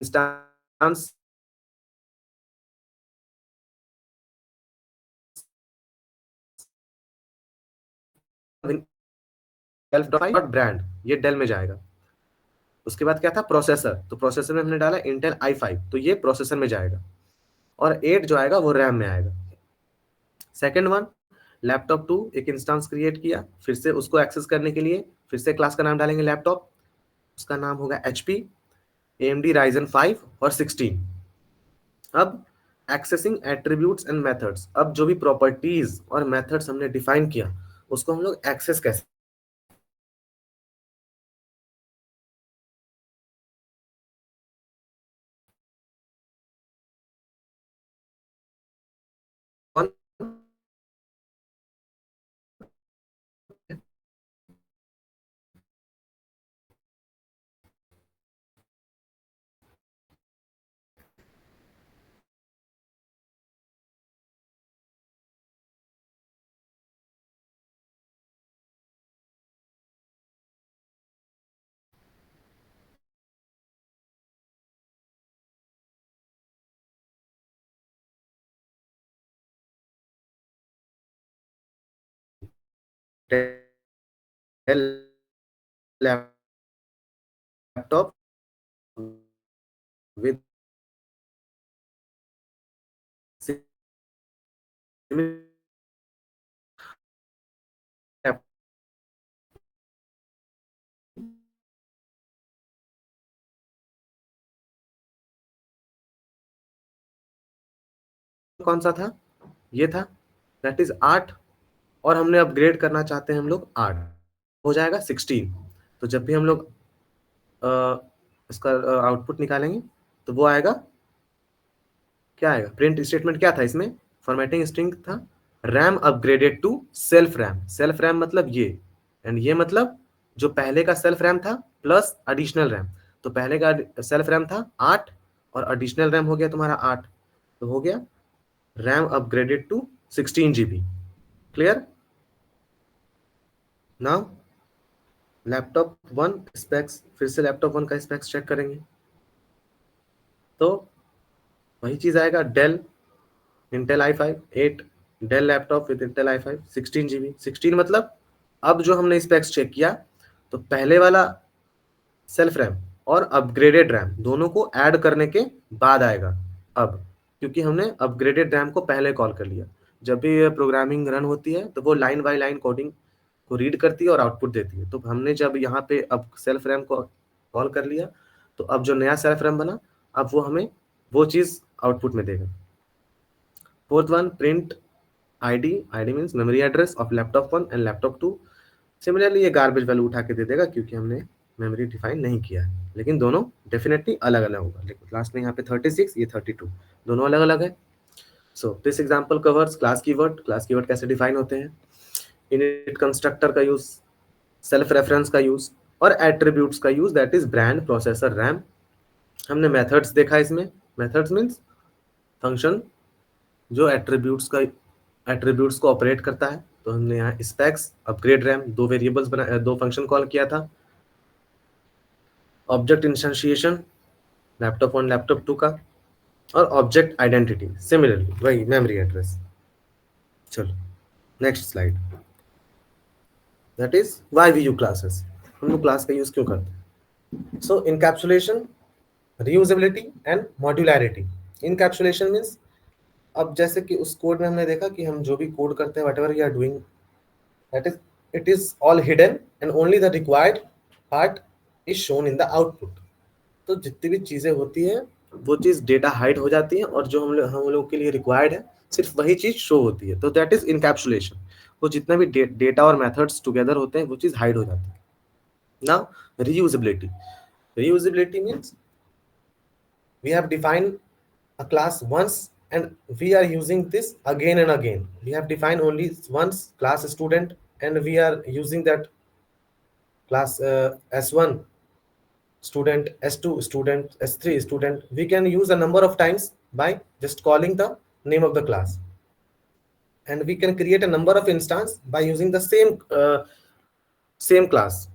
Instance self dot brand ये डेल में जाएगा। उसके बाद क्या था प्रोसेसर, तो प्रोसेसर में हमने डाला इंटेल i5, तो ये प्रोसेसर में जाएगा, और 8 जो आएगा वो रैम में आएगा। सेकेंड वन लैपटॉप 2, एक इंस्टेंस क्रिएट किया, फिर से उसको एक्सेस करने के लिए फिर से क्लास का नाम डालेंगे लैपटॉप, उसका नाम होगा HP AMD Ryzen 5 और 16। अब एक्सेसिंग एट्रीब्यूट्स एंड मेथड्स, अब जो भी प्रॉपर्टीज और मेथड्स हमने डिफाइन किया उसको हम लोग एक्सेस कैसे लैपटॉप विद कौन सा था, ये था, दैट इज 8, और हमने अपग्रेड करना चाहते हैं हम लोग 8, हो जाएगा 16। तो जब भी हम लोग इसका आउटपुट निकालेंगे तो वो आएगा, क्या आएगा, प्रिंट स्टेटमेंट क्या था इसमें, फॉर्मेटिंग स्ट्रिंग था, RAM upgraded to self RAM, self RAM मतलब ये, एंड ये मतलब जो पहले का सेल्फ रैम था प्लस एडिशनल रैम, तो पहले का सेल्फ रैम था 8 और एडिशनल रैम हो गया तुम्हारा 8, तो हो गया RAM upgraded to 16 GB। Clear? Now laptop 1 specs, फिर से लैपटॉप 1 का स्पेक्स चेक करेंगे तो वही चीज आएगा, Dell Intel i5 8, Dell laptop with Intel i5 16 GB। 16 मतलब अब जो हमने स्पेक्स चेक किया तो पहले वाला सेल्फ रैम और अपग्रेडेड रैम दोनों को ऐड करने के बाद आएगा अब, क्योंकि हमने अपग्रेडेड रैम को पहले कॉल कर लिया। जब भी प्रोग्रामिंग रन होती है तो वो लाइन बाय लाइन कोडिंग को रीड करती है और आउटपुट देती है, तो हमने जब यहाँ पे अब सेल्फ रैम को कॉल कर लिया तो अब जो नया सेल्फ रैम बना अब वो हमें वो चीज आउटपुट में देगा। Fourth one, print ID, ID means memory address of laptop 1 and laptop 2। Similarly ये गार्बेज वैल्यू उठा के दे देगा क्योंकि हमने मेमोरी डिफाइन नहीं किया है, लेकिन दोनों डेफिनेटली अलग अलग होगा। लेकिन लास्ट में यहाँ पे 36, ये 32, दोनों अलग अलग है। So this example covers class keyword. Class keyword कैसे डिफाइन होते हैं, इनिट कंस्ट्रक्टर का यूज, सेल्फ रेफरेंस का यूज और एट्रीब्यूट्स का use, that is brand, processor, RAM. हमने मेथड्स देखा इसमें, मेथड्स मीन्स फंक्शन जो एट्रीब्यूट्स को ऑपरेट करता है। तो हमने यहाँ स्पेक्स, अपग्रेड रैम, दो वेरिएबल्स बना, दो फंक्शन कॉल किया था। ऑब्जेक्ट इंस्टेंशिएशन लैपटॉप 1 लैपटॉप 2 का, और ऑब्जेक्ट आइडेंटिटी सिमिलरली वही मेमोरी एड्रेस। चलो next slide, that is why we use classes, हम लोग क्लास का यूज क्यों करते हैं। So encapsulation, reusability and modularity. Encapsulation means अब जैसे कि उस कोड में हमने देखा कि हम जो भी कोड करते हैं whatever we are doing, that is it is all hidden and only the required part is shown in the output. तो जितनी भी चीजें होती है वो चीज डेटा हाइड हो जाती है और जो हम लोग के लिए रिक्वायर्ड है सिर्फ वही चीज शो होती है, तो दैट इज इनकैप्सुलेशन। वो जितना भी डेटा और मेथड्स टुगेदर होते हैं वो चीज हाइड हो जाती है। Now reusability, reusability means we have defined a class once and we are using this again and again. We have defined only once class student and we are using that class s1 student, s2 student, s3 student. We can use a number of times by just calling the name of the class, and we can create a number of instance by using the same class.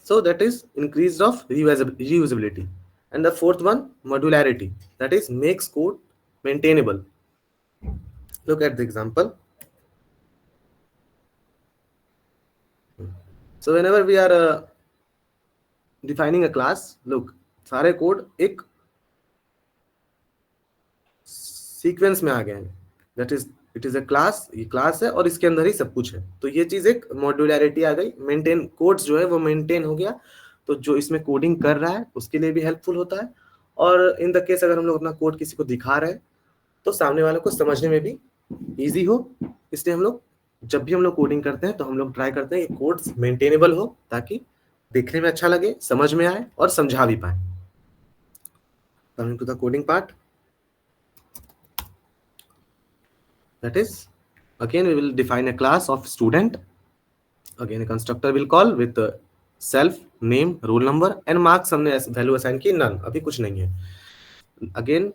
So that is increase of reusability. And the fourth one, modularity, that is makes code maintainable. Look at the example. So whenever we are defining a class, look, सारे code एक sequence में आ गए हैं, that is it is a class, ये class है और इसके अंदर ही सब कुछ है। तो ये चीज एक मॉड्यूलैरिटी आ गई, मेंटेन कोड्स जो है वो मेंटेन हो गया, तो जो इसमें कोडिंग कर रहा है उसके लिए भी हेल्पफुल होता है, और इन द केस अगर हम लोग अपना कोड किसी को दिखा रहे हैं तो सामने वाले को समझने में भी इजी हो। इसलिए हम लोग जब भी हम लोग कोडिंग करते हैं तो हम लोग ट्राई करते हैं कि कोड्स मेंटेनेबल हो ताकि देखने में अच्छा लगे, समझ में आए और समझा भी पाए। Coming to the coding part, that is again we will define a class of student. Again a constructor will call with self, name, roll number and marks हमने वैल्यू असाइन की none, अभी कुछ नहीं है। Again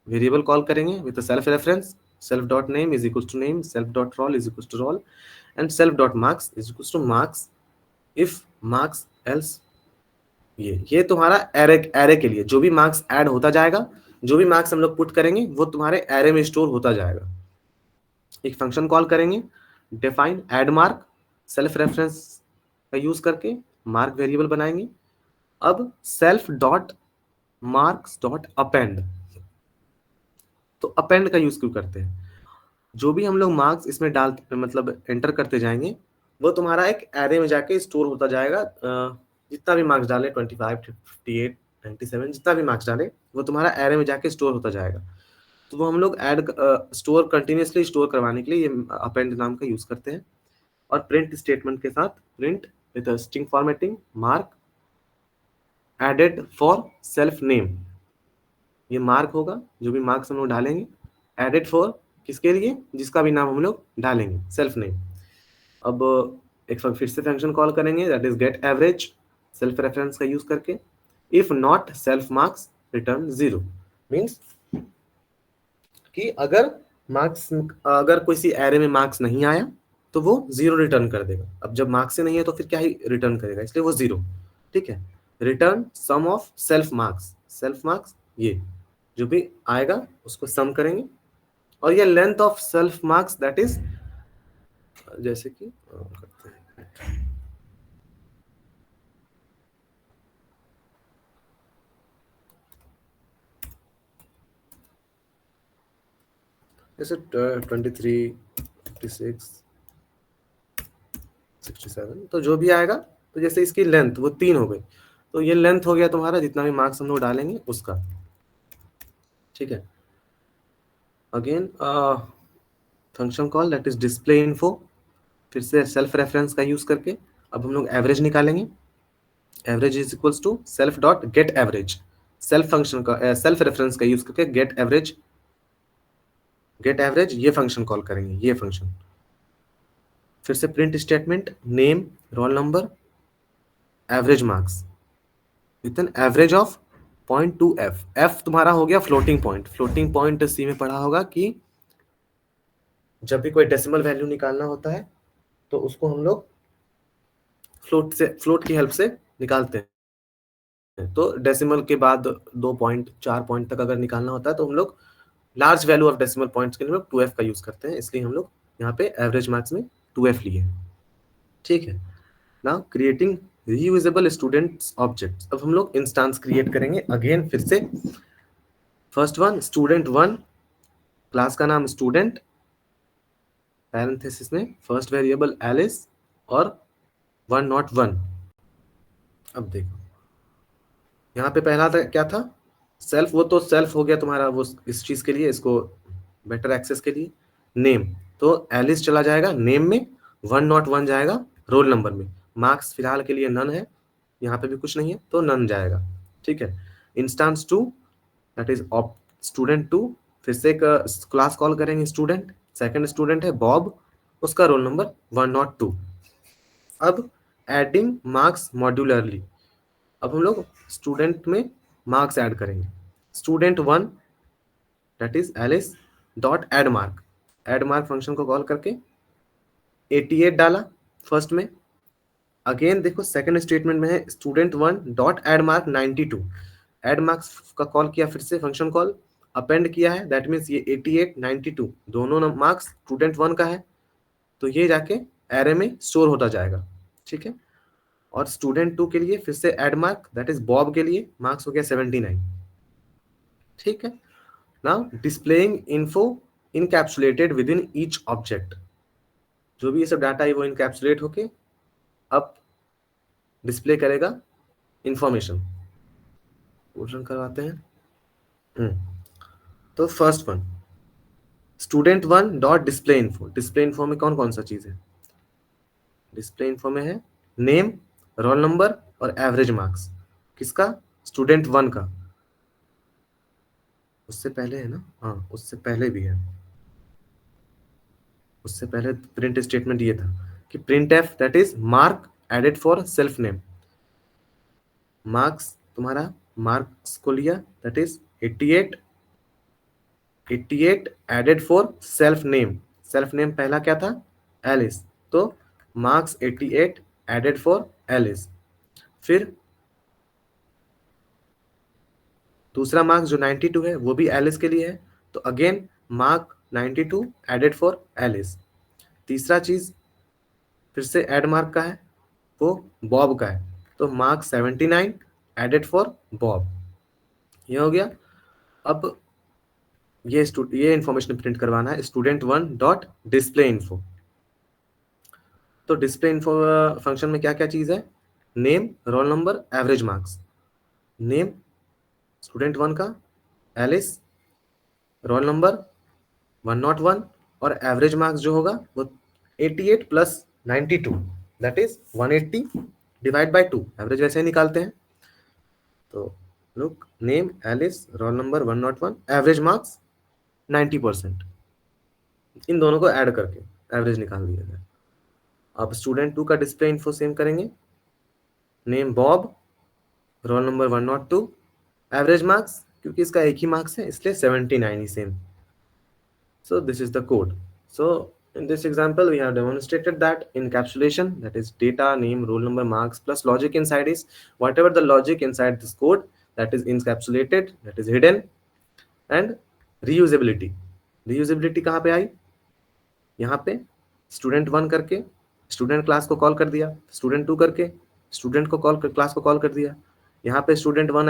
वेरिएबल कॉल करेंगे with self reference, self dot name is equals to name, self dot roll is equals to roll and self dot marks is equals to marks if marks else। ये तुम्हारा array के लिए जो भी marks add होता जाएगा, जो भी मार्क्स हम लोग पुट करेंगे वो तुम्हारे एरे में स्टोर होता जाएगा। एक फंक्शन कॉल करेंगे define add mark, self reference का यूज करके मार्क वेरिएबल बनाएंगे। अब self dot marks dot append, तो अपेंड का यूज क्यों करते हैं, जो भी हम लोग मार्क्स इसमें डाल मतलब एंटर करते जाएंगे वो तुम्हारा एक एरे में जाके स्टोर होता जाएगा। जितना भी मार्क्स डाले 25, 58, 97 जितना भी मार्क्स डाले वो तुम्हारा एरे में जाके स्टोर होता जाएगा। तो वो हम लोग ऐड स्टोर कंटिन्यूसली स्टोर करवाने के लिए ये अपेंड नाम का यूज करते हैं। और प्रिंट स्टेटमेंट के साथ print with string formatting mark added for self name, ये मार्क होगा, जो भी मार्क्स हम लोग डालेंगे एडेड फॉर किसके लिए, जिसका भी नाम हम लोग डालेंगे, सेल्फ नेम। अब एक बार फिर से फंक्शन कॉल करेंगे, that is get average, self reference का यूज करके। If not self marks return 0, means कि अगर मार्क्स, अगर किसी एरे में मार्क्स नहीं आया तो वो 0 रिटर्न कर देगा। अब जब मार्क्स से नहीं है तो फिर क्या ही रिटर्न करेगा, इसलिए वो 0। ठीक है, return sum of self marks, self marks ये जो भी आएगा उसको सम करेंगे, और ये length of self marks that is, जैसे कि करते हैं, जैसे 23, 56, 67, तो जो भी आएगा, तो जैसे इसकी लेंथ वो 3 हो गई, तो ये लेंथ हो गया तुम्हारा जितना भी मार्क्स हम लोग डालेंगे उसका। ठीक है, again function call that is display info, फिर से सेल्फ रेफरेंस का यूज करके अब हम लोग एवरेज निकालेंगे। Average is equals to self dot get average, self function का सेल्फ रेफरेंस का यूज करके गेट एवरेज, गेट एवरेज ये फंक्शन कॉल करेंगे, ये फंक्शन। फिर से print statement, name, roll number, average marks with an average of 0.2f। f तुम्हारा हो गया floating point. Floating point C में पढ़ा होगा कि जब भी कोई डेसिमल वैल्यू निकालना होता है तो उसको हम लोग फ्लोट से, फ्लोट की हेल्प से निकालते हैं। तो डेसिमल के बाद 2 पॉइंट 4 पॉइंट तक अगर निकालना होता है तो हम लोग large value of decimal points के लिए हम लोग 2f का यूज करते हैं, इसलिए हम लोग यहाँ पे एवरेज मार्क्स में 2f लिए हैं। ठीक है, now creating reusable students objects. अब हम लोग इंस्टेंस क्रिएट करेंगे अगेन फिर से। फर्स्ट वन स्टूडेंट 1, क्लास का नाम स्टूडेंट, पैरेंथेसिस में फर्स्ट वेरिएबल एलिस और 1 नॉट 1। अब देखो यहाँ पे पहला था क्या था, सेल्फ, वो तो सेल्फ हो गया तुम्हारा, वो इस चीज के लिए, इसको बेटर एक्सेस के लिए। नेम, तो एलिस चला जाएगा नेम में, 1 नॉट 1 जाएगा रोल नंबर में। मार्क्स फिलहाल के लिए नन है, यहाँ पे भी कुछ नहीं है तो नन जाएगा। ठीक है, इंस्टेंस 2 दैट इज स्टूडेंट 2, फिर से एक क्लास कॉल करेंगे स्टूडेंट, सेकंड स्टूडेंट है बॉब, उसका रोल नंबर 102। अब एडिंग मार्क्स मॉड्यूलरली, अब हम लोग स्टूडेंट में मार्क्स ऐड करेंगे। Student 1 that is Alice dot add mark, add mark function को कॉल करके 88 डाला फर्स्ट में। अगेन देखो सेकंड स्टेटमेंट में है student 1 dot add mark 92, add marks का कॉल किया, फिर से फंक्शन कॉल अपेंड किया है, दैट मीन्स ये 88 92 दोनों मार्क्स स्टूडेंट 1 का है, तो ये जाके एरे में स्टोर होता जाएगा। ठीक है, और स्टूडेंट 2 के लिए फिर से add mark that is Bob के लिए मार्क्स हो गया 79। ठीक है, now displaying info encapsulated within each object, जो भी ये सब डाटा है वो इनकैप्सुलेट होके अब डिस्प्ले करेगा इंफॉर्मेशन। रन करवाते हैं। तो first one student 1 dot display info, display info में कौन कौन सा चीज है, डिस्प्ले इन्फो में है नेम, रोल नंबर और एवरेज मार्क्स। किसका, स्टूडेंट 1 का, उससे पहले है ना, हाँ उससे पहले भी है, उससे पहले प्रिंट स्टेटमेंट ये था कि print f that is mark added for self name, marks तुम्हारा मार्क्स को लिया that is 88 added for self name, self name पहला क्या था एलिस, तो मार्क्स 88 एडेड फॉर एलिस। फिर दूसरा मार्क्स जो 92 है वो भी एलिस के लिए है, तो again mark 92 added for Alice. तीसरा चीज फिर से एड मार्क का है, वो बॉब का है, तो मार्क 79 एडेड फॉर बॉब। ये हो गया। अब ये इंफॉर्मेशन प्रिंट करवाना है स्टूडेंट 1 डॉट डिस्प्ले इन्फो। तो डिस्प्ले इन्फो फंक्शन में क्या क्या चीज है, name, roll number, average marks. Name student 1 का एलिस, रोल नंबर 101 और एवरेज मार्क्स जो होगा वो 88 plus 92 that is 180 divide by 2, average वैसे ही निकालते हैं। तो look, name Alice, roll number 101, average marks 90%. इन दोनों को ऐड करके एवरेज निकाल दिया जाए. अब स्टूडेंट 2 का डिस्प्ले इन्फो सेम करेंगे. Name Bob, roll number 102, average marks, क्योंकि इसका एक ही मार्क्स है इसलिए 79 ही same. So this is the code. So in this example, we have demonstrated that encapsulation, that is data, name, roll number, marks plus logic inside is whatever the logic inside this code that is encapsulated, that is hidden, and reusability. Reusability कहाँ पे आई? यहाँ पे student 1 करके student class को call कर दिया, student 2 करके student को कॉल क्लास को कॉल कर दिया, यहाँ पे स्टूडेंट 1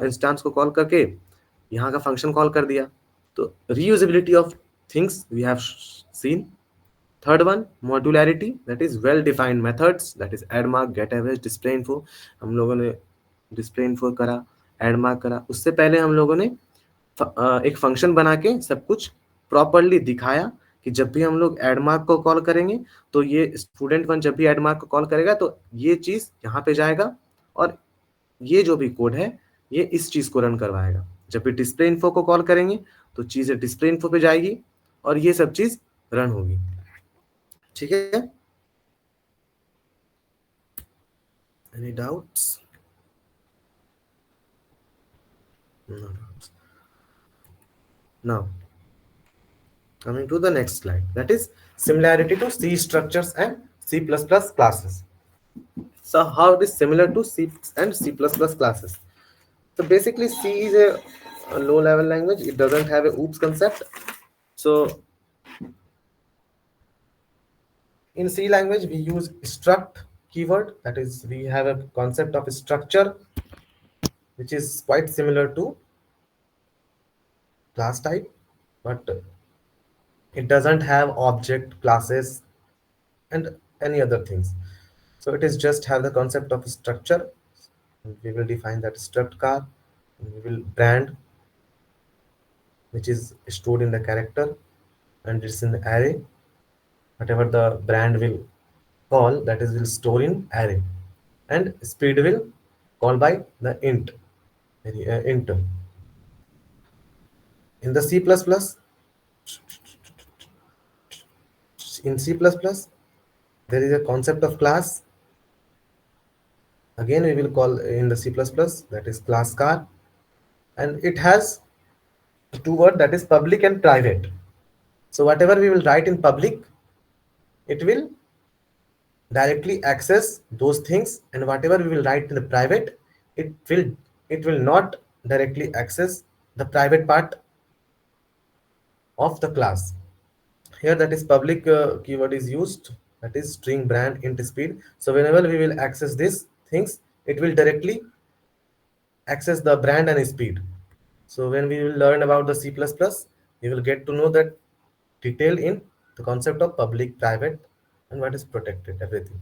इंस्टेंस को कॉल करके यहाँ का फंक्शन कॉल कर दिया. तो reusability of things we have seen. Third one, modularity, that is well defined methods, that is add mark, get average, display info. हम लोगों ने display info करा, add mark करा. उससे पहले हम लोगों ने एक फंक्शन बना के सब कुछ प्रॉपरली दिखाया कि जब भी हम लोग एड मार्क को कॉल करेंगे तो ये स्टूडेंट 1 जब भी एड मार्क को कॉल करेगा तो ये चीज यहाँ पे जाएगा और ये जो भी कोड है ये इस चीज को रन करवाएगा. जब भी डिस्प्ले इन्फो को कॉल करेंगे तो चीजें डिस्प्ले इन्फो पे जाएगी और ये सब चीज रन होगी. ठीक है? Any doubts? No doubts. Now coming to the next slide, that is similarity to C structures and C++ classes. So how it is similar to C and C++ classes? So basically C is a low level language. It doesn't have a oops concept. So in C language we use struct keyword, that is we have a concept of structure which is quite similar to class type, but it doesn't have object, classes and any other things. So it is just have the concept of structure. We will define that struct car, we will brand which is stored in the character and it's in the array. Whatever the brand will call, that is will store in array, and speed will call by the int. Int in the C++, in C++ there is a concept of class. Again we will call in the C++, that is class car, and it has two words, that is public and private. So whatever we will write in public, it will directly access those things, and whatever we will write in the private, it will not directly access the private part of the class. Here that is public keyword is used, that is string brand int speed. So whenever we will access these things, it will directly access the brand and speed. So when we will learn about the C++, we will get to know that detail in the concept of public, private, and what is protected, everything.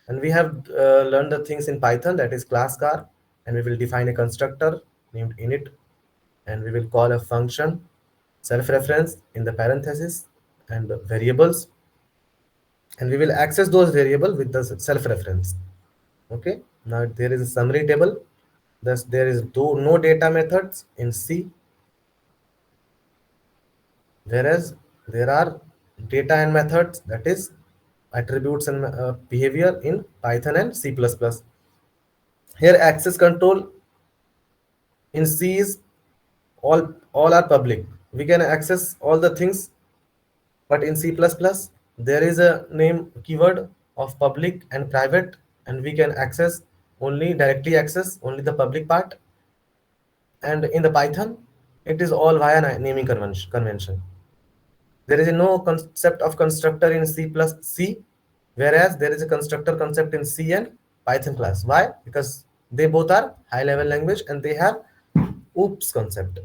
And we have learned the things in Python, that is class car, and we will define a constructor named init, and we will call a function self-reference in the parenthesis and the variables, and we will access those variables with the self-reference. Okay, now there is a summary table. Thus there is no data methods in C, whereas there are data and methods, that is attributes and behavior in Python and C++. Here access control in C is all are public. We can access all the things, but in C++ there is a name keyword of public and private, and we can access directly access only the public part. And in the Python, it is all via naming convention. There is no concept of constructor in C++, whereas there is a constructor concept in C and Python class. Why? Because they both are high level language and they have oops concept.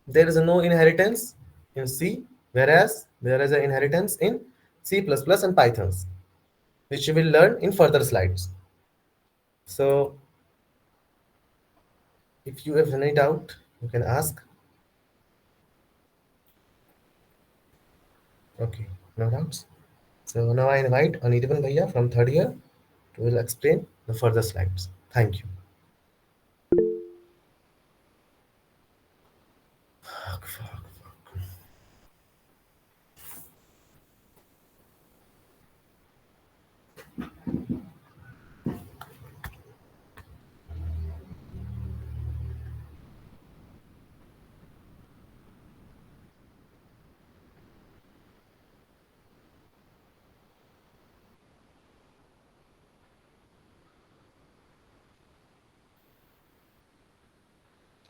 There is no inheritance in C, whereas there is an inheritance in C++ and Pythons, which you will learn in further slides. So if you have any doubt, you can ask. Okay, no doubts. So now I invite Anirban Bhaiya from third year to will explain the further slides. Thank you.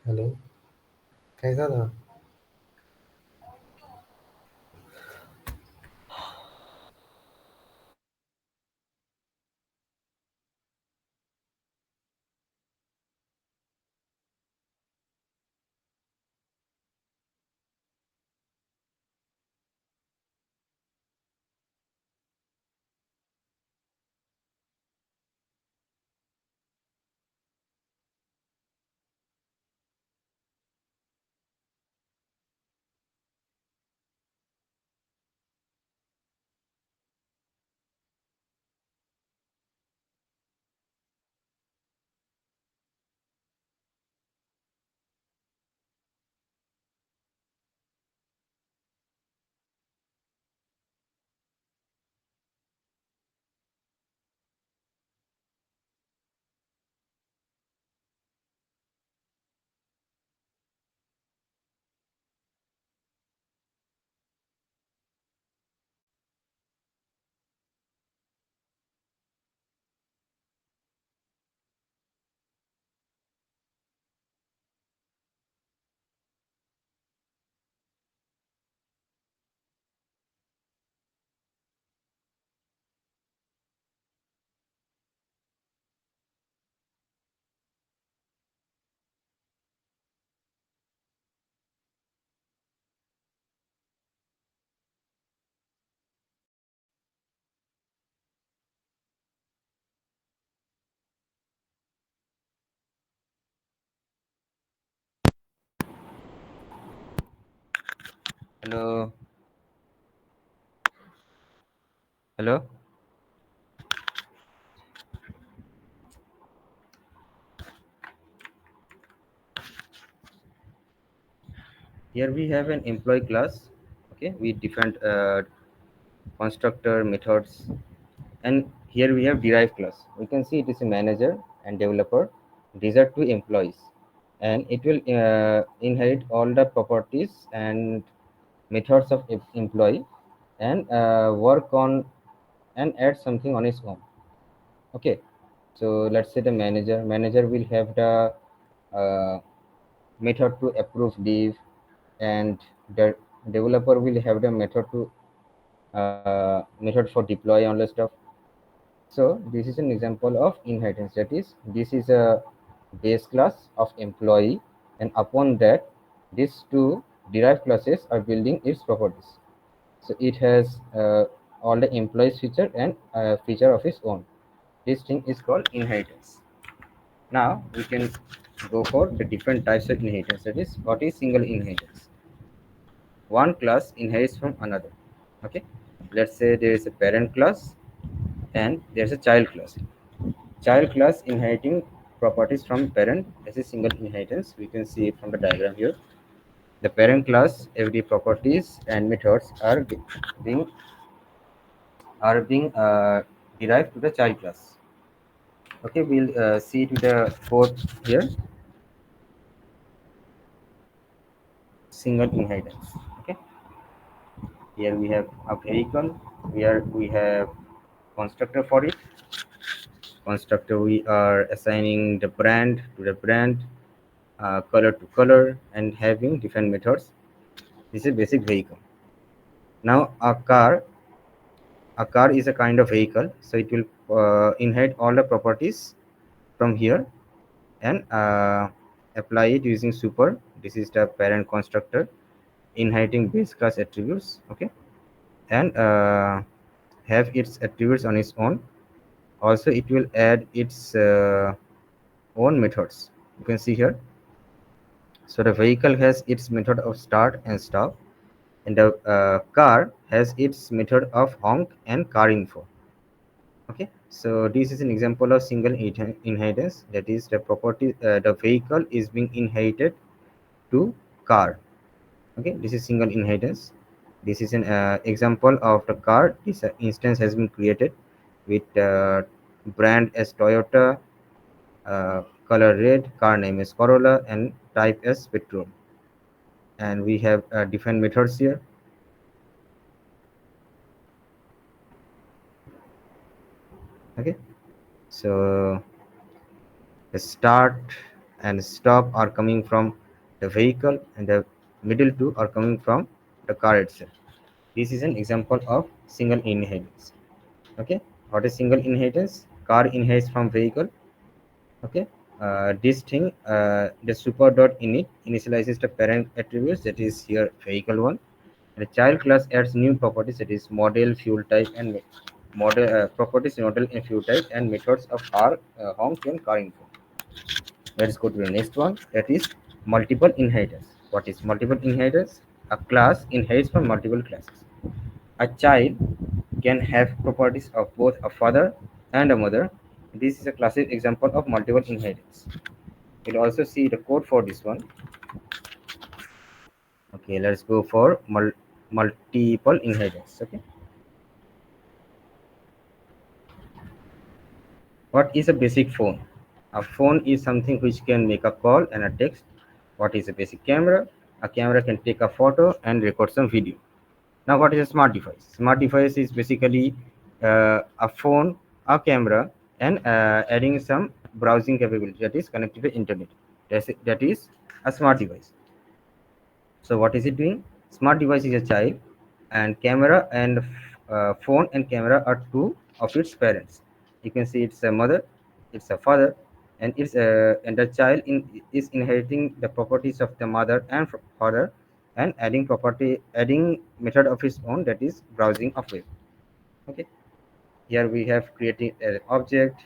Hello, कैसा था? Hello, hello. Here we have an employee class, okay, with different constructor methods, and here we have derived class. We can see it is a manager and developer. These are two employees, and it will inherit all the properties and methods of employee, and work on and add something on its own. Okay, so let's say the manager will have the uh, method to approve leave, and the developer will have the method to method for deploy all the stuff. So this is an example of inheritance. That is, this is a base class of employee, and upon that, these two derived classes are building its properties. So it has all the employees feature and feature of its own. This thing is called inheritance. Now we can go for the different types of inheritance. That is, what is single inheritance? One class inherits from another. Okay, let's say there is a parent class and there's a child class. Child class inheriting properties from parent. This is single inheritance. We can see it from the diagram here. The parent class, every properties and methods being being derived to the child class. Okay, we'll see it with the code here. Single inheritance. Okay, here we have a vehicle where we have constructor for it. Constructor, we are assigning the brand to the brand, color to color, and having different methods. This is basic vehicle. Now a car is a kind of vehicle, so it will inherit all the properties from here, and apply it using super. This is the parent constructor inheriting base class attributes. Okay, and have its attributes on its own. Also it will add its own methods. You can see here. So the vehicle has its method of start and stop, and the car has its method of honk and car info. Okay, so this is an example of single inheritance. That is, the property, the vehicle is being inherited to car. Okay, this is single inheritance. This is an example of the car. This instance has been created with brand as Toyota, color red, car name is Corolla, and type as petrol. And we have different methods here. Okay, so the start and stop are coming from the vehicle, and the middle two are coming from the car itself. This is an example of single inheritance. Okay, what is single inheritance? Car inherits from vehicle. Okay, this thing, the super dot init initializes the parent attributes, that is here vehicle one. The child class adds new properties, that is model, fuel type, and model properties, model, and fuel type, and methods of R, honk, and car info. Let's go to the next one, that is multiple inheritance. What is multiple inheritance? A class inherits from multiple classes. A child can have properties of both a father and a mother. This is a classic example of multiple inheritance. We'll also see the code for this one. Okay, let's go for multiple inheritance. Okay, what is a basic phone? A phone is something which can make a call and a text. What is a basic camera? A camera can take a photo and record some video. Now, what is a smart device? Smart device is basically a phone, a camera, and adding some browsing capability, that is connected to internet. That is a smart device. So what is it doing? Smart device is a child, and camera and phone and camera are two of its parents. You can see it's a mother, it's a father, and and the child is inheriting the properties of the mother and father, and adding method of his own, that is browsing of web. Okay, here we have created an object.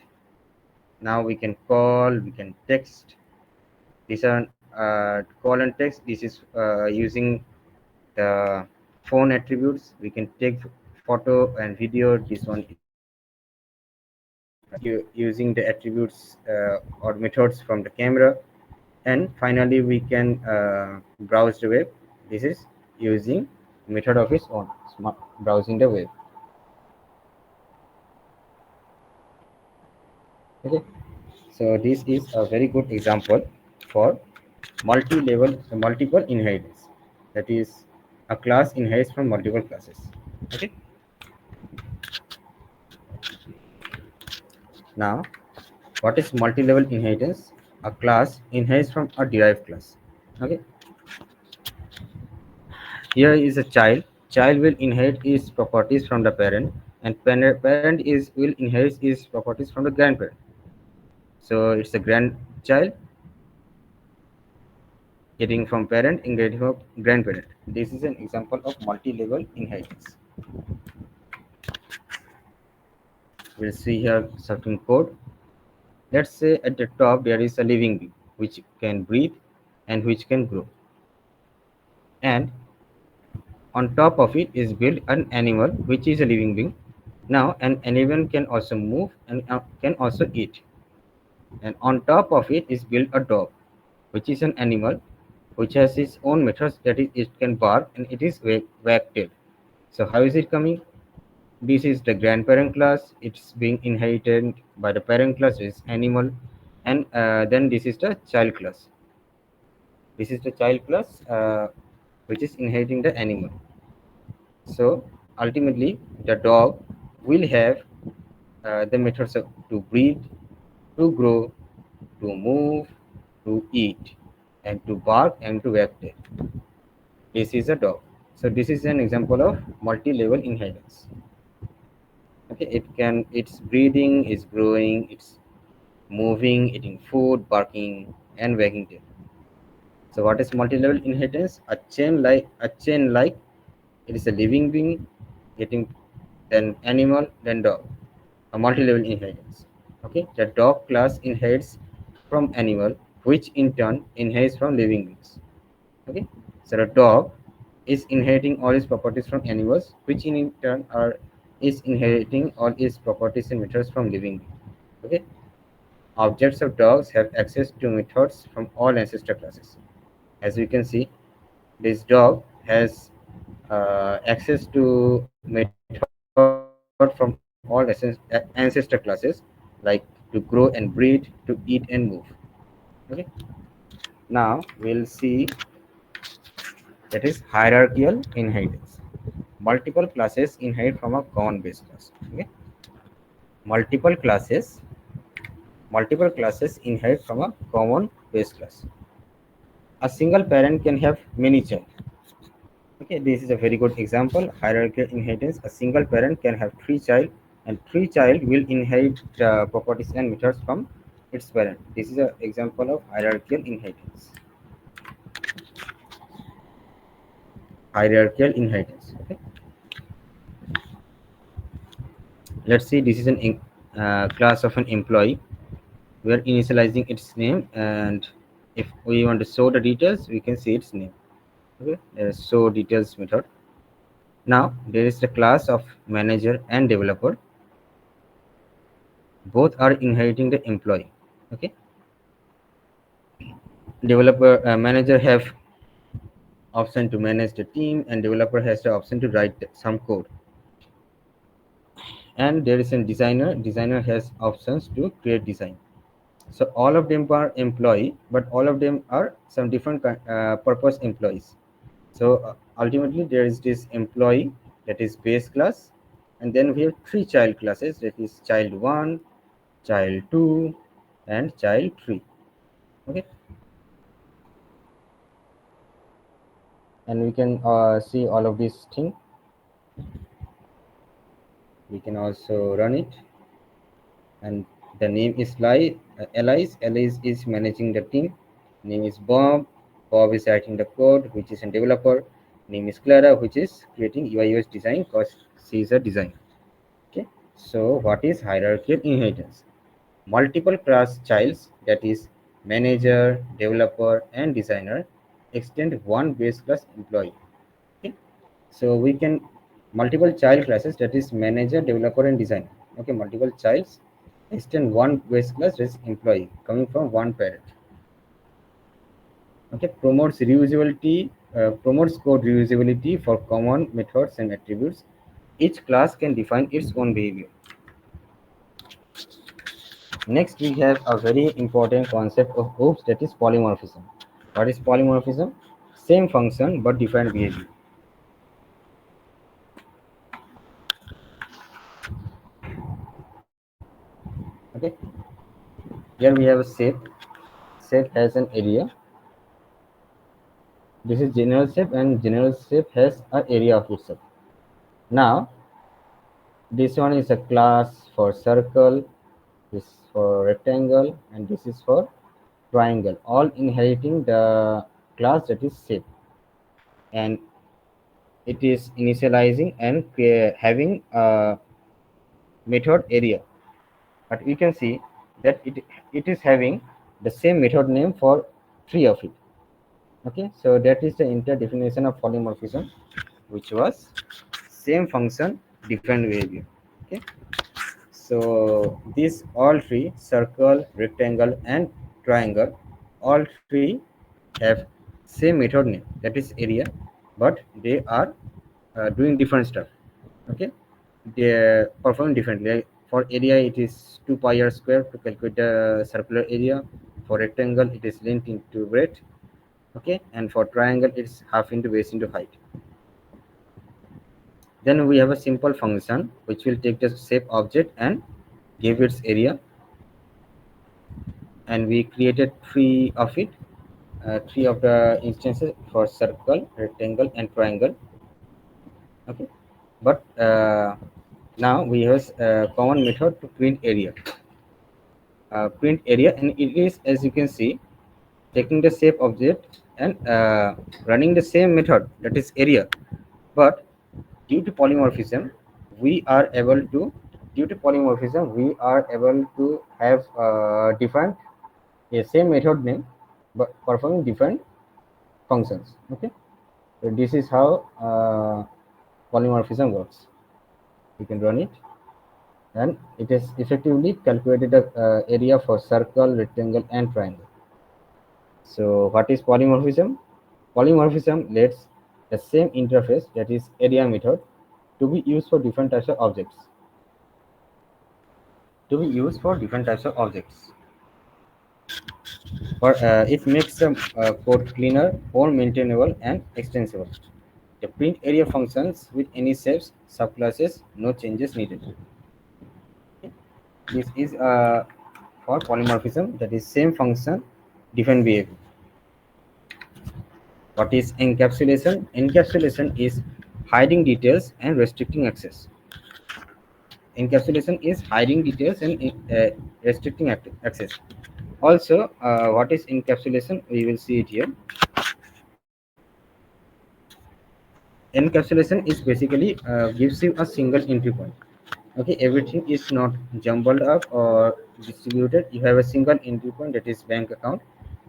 Now we can call, we can text. These are call and text. This is using the phone attributes. We can take photo and video. This one is using the attributes or methods from the camera. And finally we can browse the web. This is using method of its own, smart browsing the web. Okay, so this is a very good example for multiple inheritance, that is a class inherits from multiple classes. Okay, now what is multi-level inheritance? A class inherits from a derived class. Okay, here is a child. Child will inherit its properties from the parent, and parent is will inherit its properties from the grandparent. So it's a grandchild getting from parent and getting from grandparent. This is an example of multi-level inheritance. We'll see here certain code. Let's say at the top there is a living being which can breathe and which can grow, and on top of it is built an animal which is a living being. Now an animal can also move and can also eat, and on top of it is built a dog which is an animal which has its own methods, that is it can bark and it is wag-tailed. So how is it coming? This is the grandparent class. It's being inherited by the parent class, which is animal, and then this is the child class. This is the child class which is inheriting the animal. So ultimately, the dog will have the methods to breathe, to grow, to move, to eat, and to bark and to wag tail. This is a dog. So this is an example of multi-level inheritance. Okay, it's breathing, it's growing, it's moving, eating food, barking, and wagging tail. So what is multi-level inheritance? A chain like it is a living being getting then animal then dog. A multi-level inheritance. Okay, the dog class inherits from animal, which in turn inherits from living beings. Okay, so the dog is inheriting all its properties from animals, which in turn are is inheriting all its properties and methods from living beings. Okay, objects of dogs have access to methods from all ancestor classes. As we can see, this dog has access to method from all ancestor classes, like to grow and breed, to eat and move. Okay, now we'll see that is hierarchical inheritance. Multiple classes inherit from a common base class. Okay, multiple classes inherit from a common base class. A single parent can have many children. Okay, this is a very good example. Hierarchical inheritance. A single parent can have 3 child, and 3 child will inherit properties and methods from its parent. This is an example of hierarchical inheritance. Hierarchical inheritance. Okay. Let's see. This is an class of an employee. We are initializing its name, and if we want to show the details, we can see its name. Okay, there is show details method. Now there is the class of manager and developer. Both are inheriting the employee. Okay, developer manager have option to manage the team, and developer has the option to write some code. And there is a designer has options to create design. So all of them are employee, but all of them are some different purpose employees. So ultimately there is this employee, that is base class, and then we have 3 child classes, that is child 1, child 2, and child 3. Okay, and we can see all of these things. We can also run it, and the name is Alice is managing the team. Name is Bob is writing the code, which is a developer. Name is Clara, which is creating UI/UX design, because she is a designer. Okay, so what is hierarchical inheritance? Multiple class childs, that is manager, developer, and designer, extend one base class employee. Okay, so we can multiple child classes, that is manager, developer, and designer. Okay, multiple childs extend one base class as employee coming from one parent. Okay, promotes code reusability for common methods and attributes. Each class can define its own behavior. Next, we have a very important concept of OOPS, that is polymorphism. What is polymorphism? Same function but different behavior. Okay, here we have a shape. Shape has an area. This is general shape, and general shape has an area of itself. Now, this one is a class for circle, this for rectangle, and this is for triangle, all inheriting the class that is shape, and it is initializing and having a method area. But we can see that it is having the same method name for 3 of it. Okay, so that is the interdefinition of polymorphism, which was same function, different behavior. Okay, so these all 3, circle, rectangle, and triangle, all 3 have same method name, that is area, but they are doing different stuff. Okay, they perform differently. For area, it is 2 pi r square to calculate the circular area. For rectangle, it is length into breadth. Okay, and for triangle, it's half into base into height. Then we have a simple function which will take the shape object and give its area, and we created 3 of it, 3 of the instances for circle, rectangle, and triangle. Okay, but now we have a common method to print area. Print area, and it is, as you can see, taking the shape object and running the same method, that is area. But due to polymorphism, we are able to have different same method name but performing different functions. Okay, so this is how polymorphism works. You can run it, and it is effectively calculated the area for circle, rectangle, and triangle. So what is polymorphism? Polymorphism lets the same interface, that is area method, to be used for different types of objects. Or it makes the code cleaner, more maintainable, and extensible. The print area functions with any shapes, subclasses, no changes needed. Okay. This is for polymorphism, that is same function define behavior. What is encapsulation? Encapsulation is hiding details and restricting access. Encapsulation is hiding details and restricting access. Also, what is encapsulation? We will see it here. Encapsulation is basically gives you a single entry point. Okay, everything is not jumbled up or distributed. You have a single entry point, that is bank account,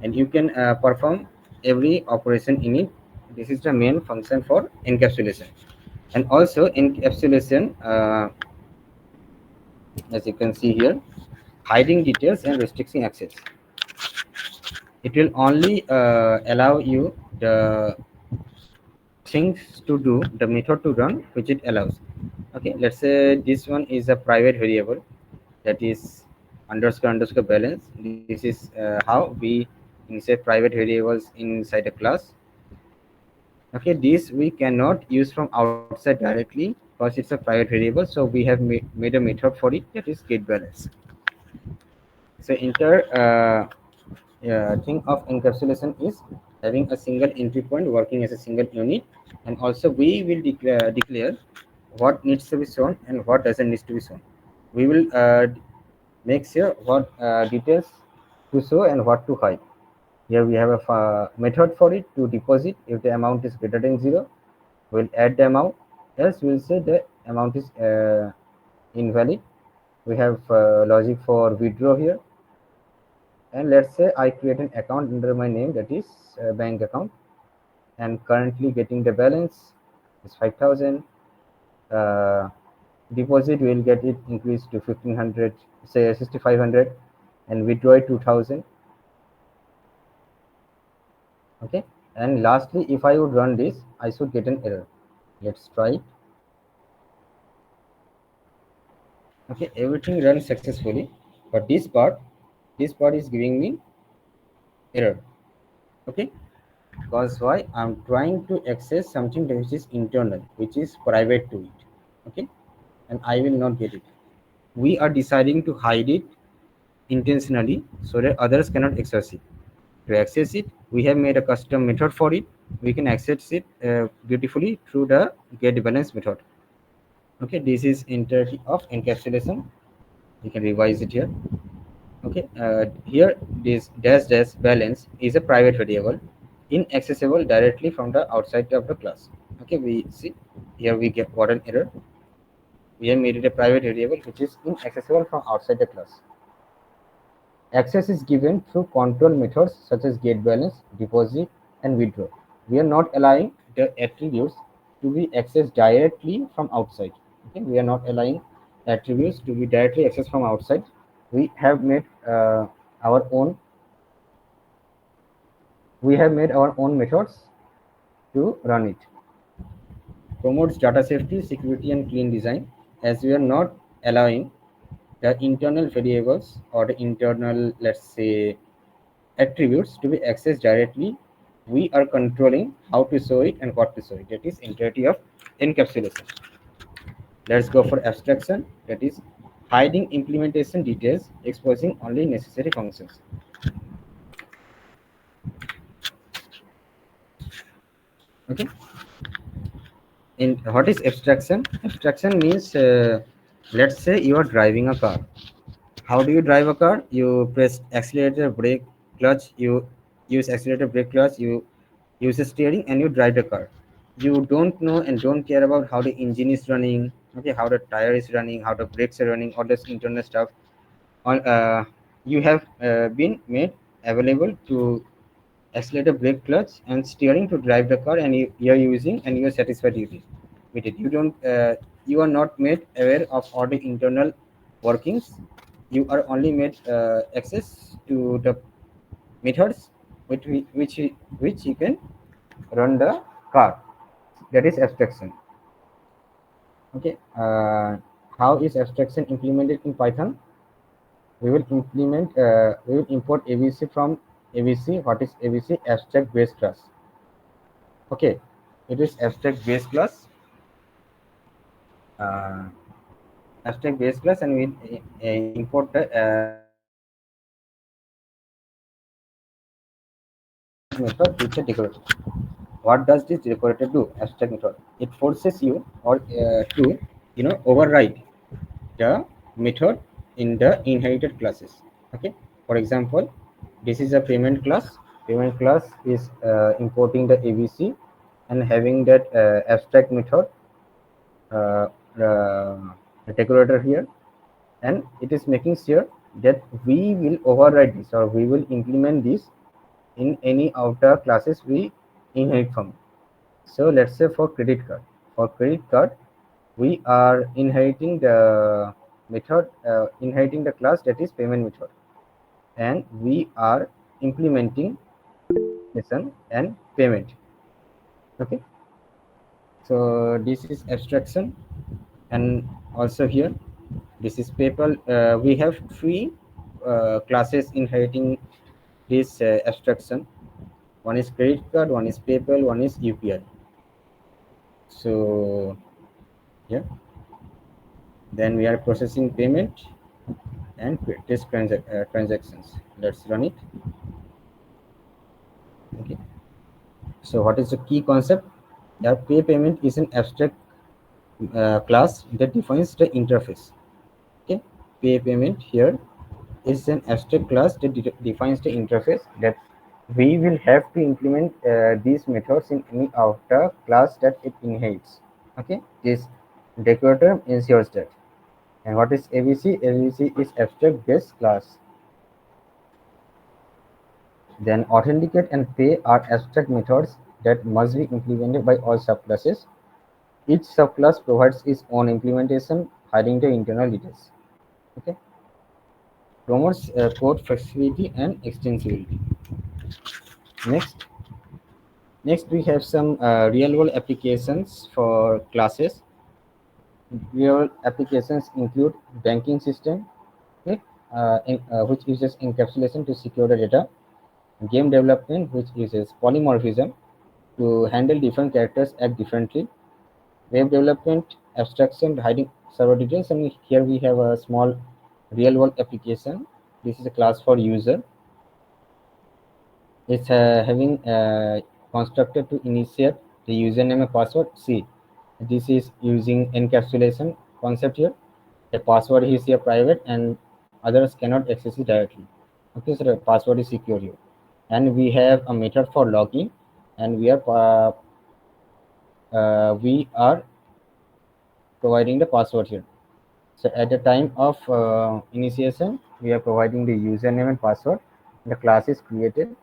and you can perform every operation in it. This is the main function for encapsulation. And also encapsulation, as you can see here, hiding details and restricting access. It will only allow you the things to do, the method to run, which it allows. Okay, let's say this one is a private variable, that is underscore underscore balance. This is how we insert private variables inside a class. Okay, this we cannot use from outside directly because it's a private variable, so we have made a method for it, that is get balance. So thing of encapsulation is having a single entry point working as a single unit, and also we will declare what needs to be shown and what doesn't need to be shown. We will make sure what details to show and what to hide. Here we have a method for it to deposit. If the amount is greater than 0, we'll add the amount, else we'll say the amount is invalid. We have logic for withdraw here, and let's say I create an account under my name, that is bank account, and currently getting the balance is 5,000. uh, Deposit will get it increased to 1,500, say 6,500, and withdraw 2,000. Okay, and lastly, if I would run this, I should get an error. Let's try it. Okay, everything runs successfully, but this part is giving me error. Okay, because why? I'm trying to access something which is internal, which is private to it. Okay, and I will not get it. We are deciding to hide it intentionally so that others cannot access it. To access it, we have made a custom method for it. We can access it beautifully through the get balance method. Okay, this is entirety of encapsulation. We can revise it here. Okay, here this dash dash balance is a private variable, inaccessible directly from the outside of the class. Okay, we see here we got an error. We have made it a private variable which is inaccessible from outside the class. Access is given through control methods such as get balance, deposit, and withdraw. We are not allowing the attributes to be accessed directly from outside. Okay, we are not allowing attributes to be directly accessed from outside. We have made our own. We have made our own methods to run it. Promotes data safety, security, and clean design, as we are not allowing the internal variables or the internal, let's say, attributes to be accessed directly. We are controlling how to show it and what to show it. That is entirety of encapsulation. Let's go for abstraction. That is hiding implementation details, exposing only necessary functions. Okay. In what is abstraction? Abstraction means, let's say you are driving a car. How do you drive a car? You press accelerator, brake, clutch. You use accelerator, brake, clutch. You use the steering, and you drive the car. You don't know and don't care about how the engine is running, okay, how the tire is running, how the brakes are running, all this internal stuff. On you have been made available to accelerator, brake, clutch, and steering to drive the car, and you are using and you are satisfied with it. You don't. You are not made aware of all the internal workings. You are only made access to the methods which you can run the car. That is abstraction. Okay, how is abstraction implemented in Python? We will import abc from abc. What is abc? Abstract base class. Okay, it is abstract base class. uh, Abstract base class, and we import the abstract base class. method with a decorator. What does this decorator do? Abstract method. It forces you or to override the method in the inherited classes. Okay. For example, this is a payment class. Payment class is importing the ABC and having that abstract method uh, uh, decorator here, and it is making sure that we will override this or we will implement this in any outer classes we inherit from. So let's say for credit card. For credit card, we are inheriting the method, inheriting the class that is payment method, and we are implementing lesson and payment. Okay. So this is abstraction, and also here this is PayPal. We have three classes inheriting this abstraction. One is credit card, one is PayPal, one is UPI. So yeah, then we are processing payment and test transactions. Let's run it. Okay. So what is the key concept? That pay payment is an abstract class that defines the interface. Okay, pay payment here is an abstract class that defines the interface that we will have to implement these methods in any outer class that it inherits. Okay, this decorator ensures that. And what is ABC? ABC is abstract base class. Then authenticate and pay are abstract methods that must be implemented by all subclasses. Each subclass provides its own implementation, hiding the internal details. Okay, promotes code flexibility and extensibility. Next, we have some real-world applications for classes. Real applications include banking system, okay, which uses encapsulation to secure the data. Game development, which uses polymorphism to handle different characters act differently. Web development, abstraction, hiding server details, and here we have a small real-world application. This is a class for user. It's having a constructor to initiate the username and password. See, this is using encapsulation concept here. The password is here private and others cannot access it directly. Okay, so the password is secure here. And we have a method for login, and we are providing the password here. So at the time of initiation, we are providing the username and password. The class is created,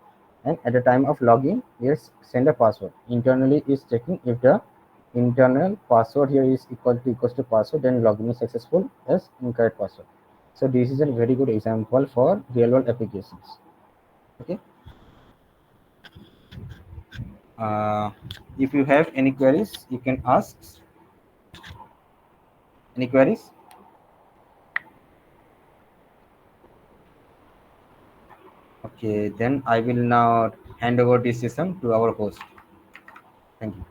and at the time of login, we send a password. Internally is checking if the internal password here is equals to password, then login is successful as incorrect password. So this is a very good example for real world applications. Okay. If you have any queries, you can ask. Any queries? Okay, then I will now hand over this session to our host. Thank you.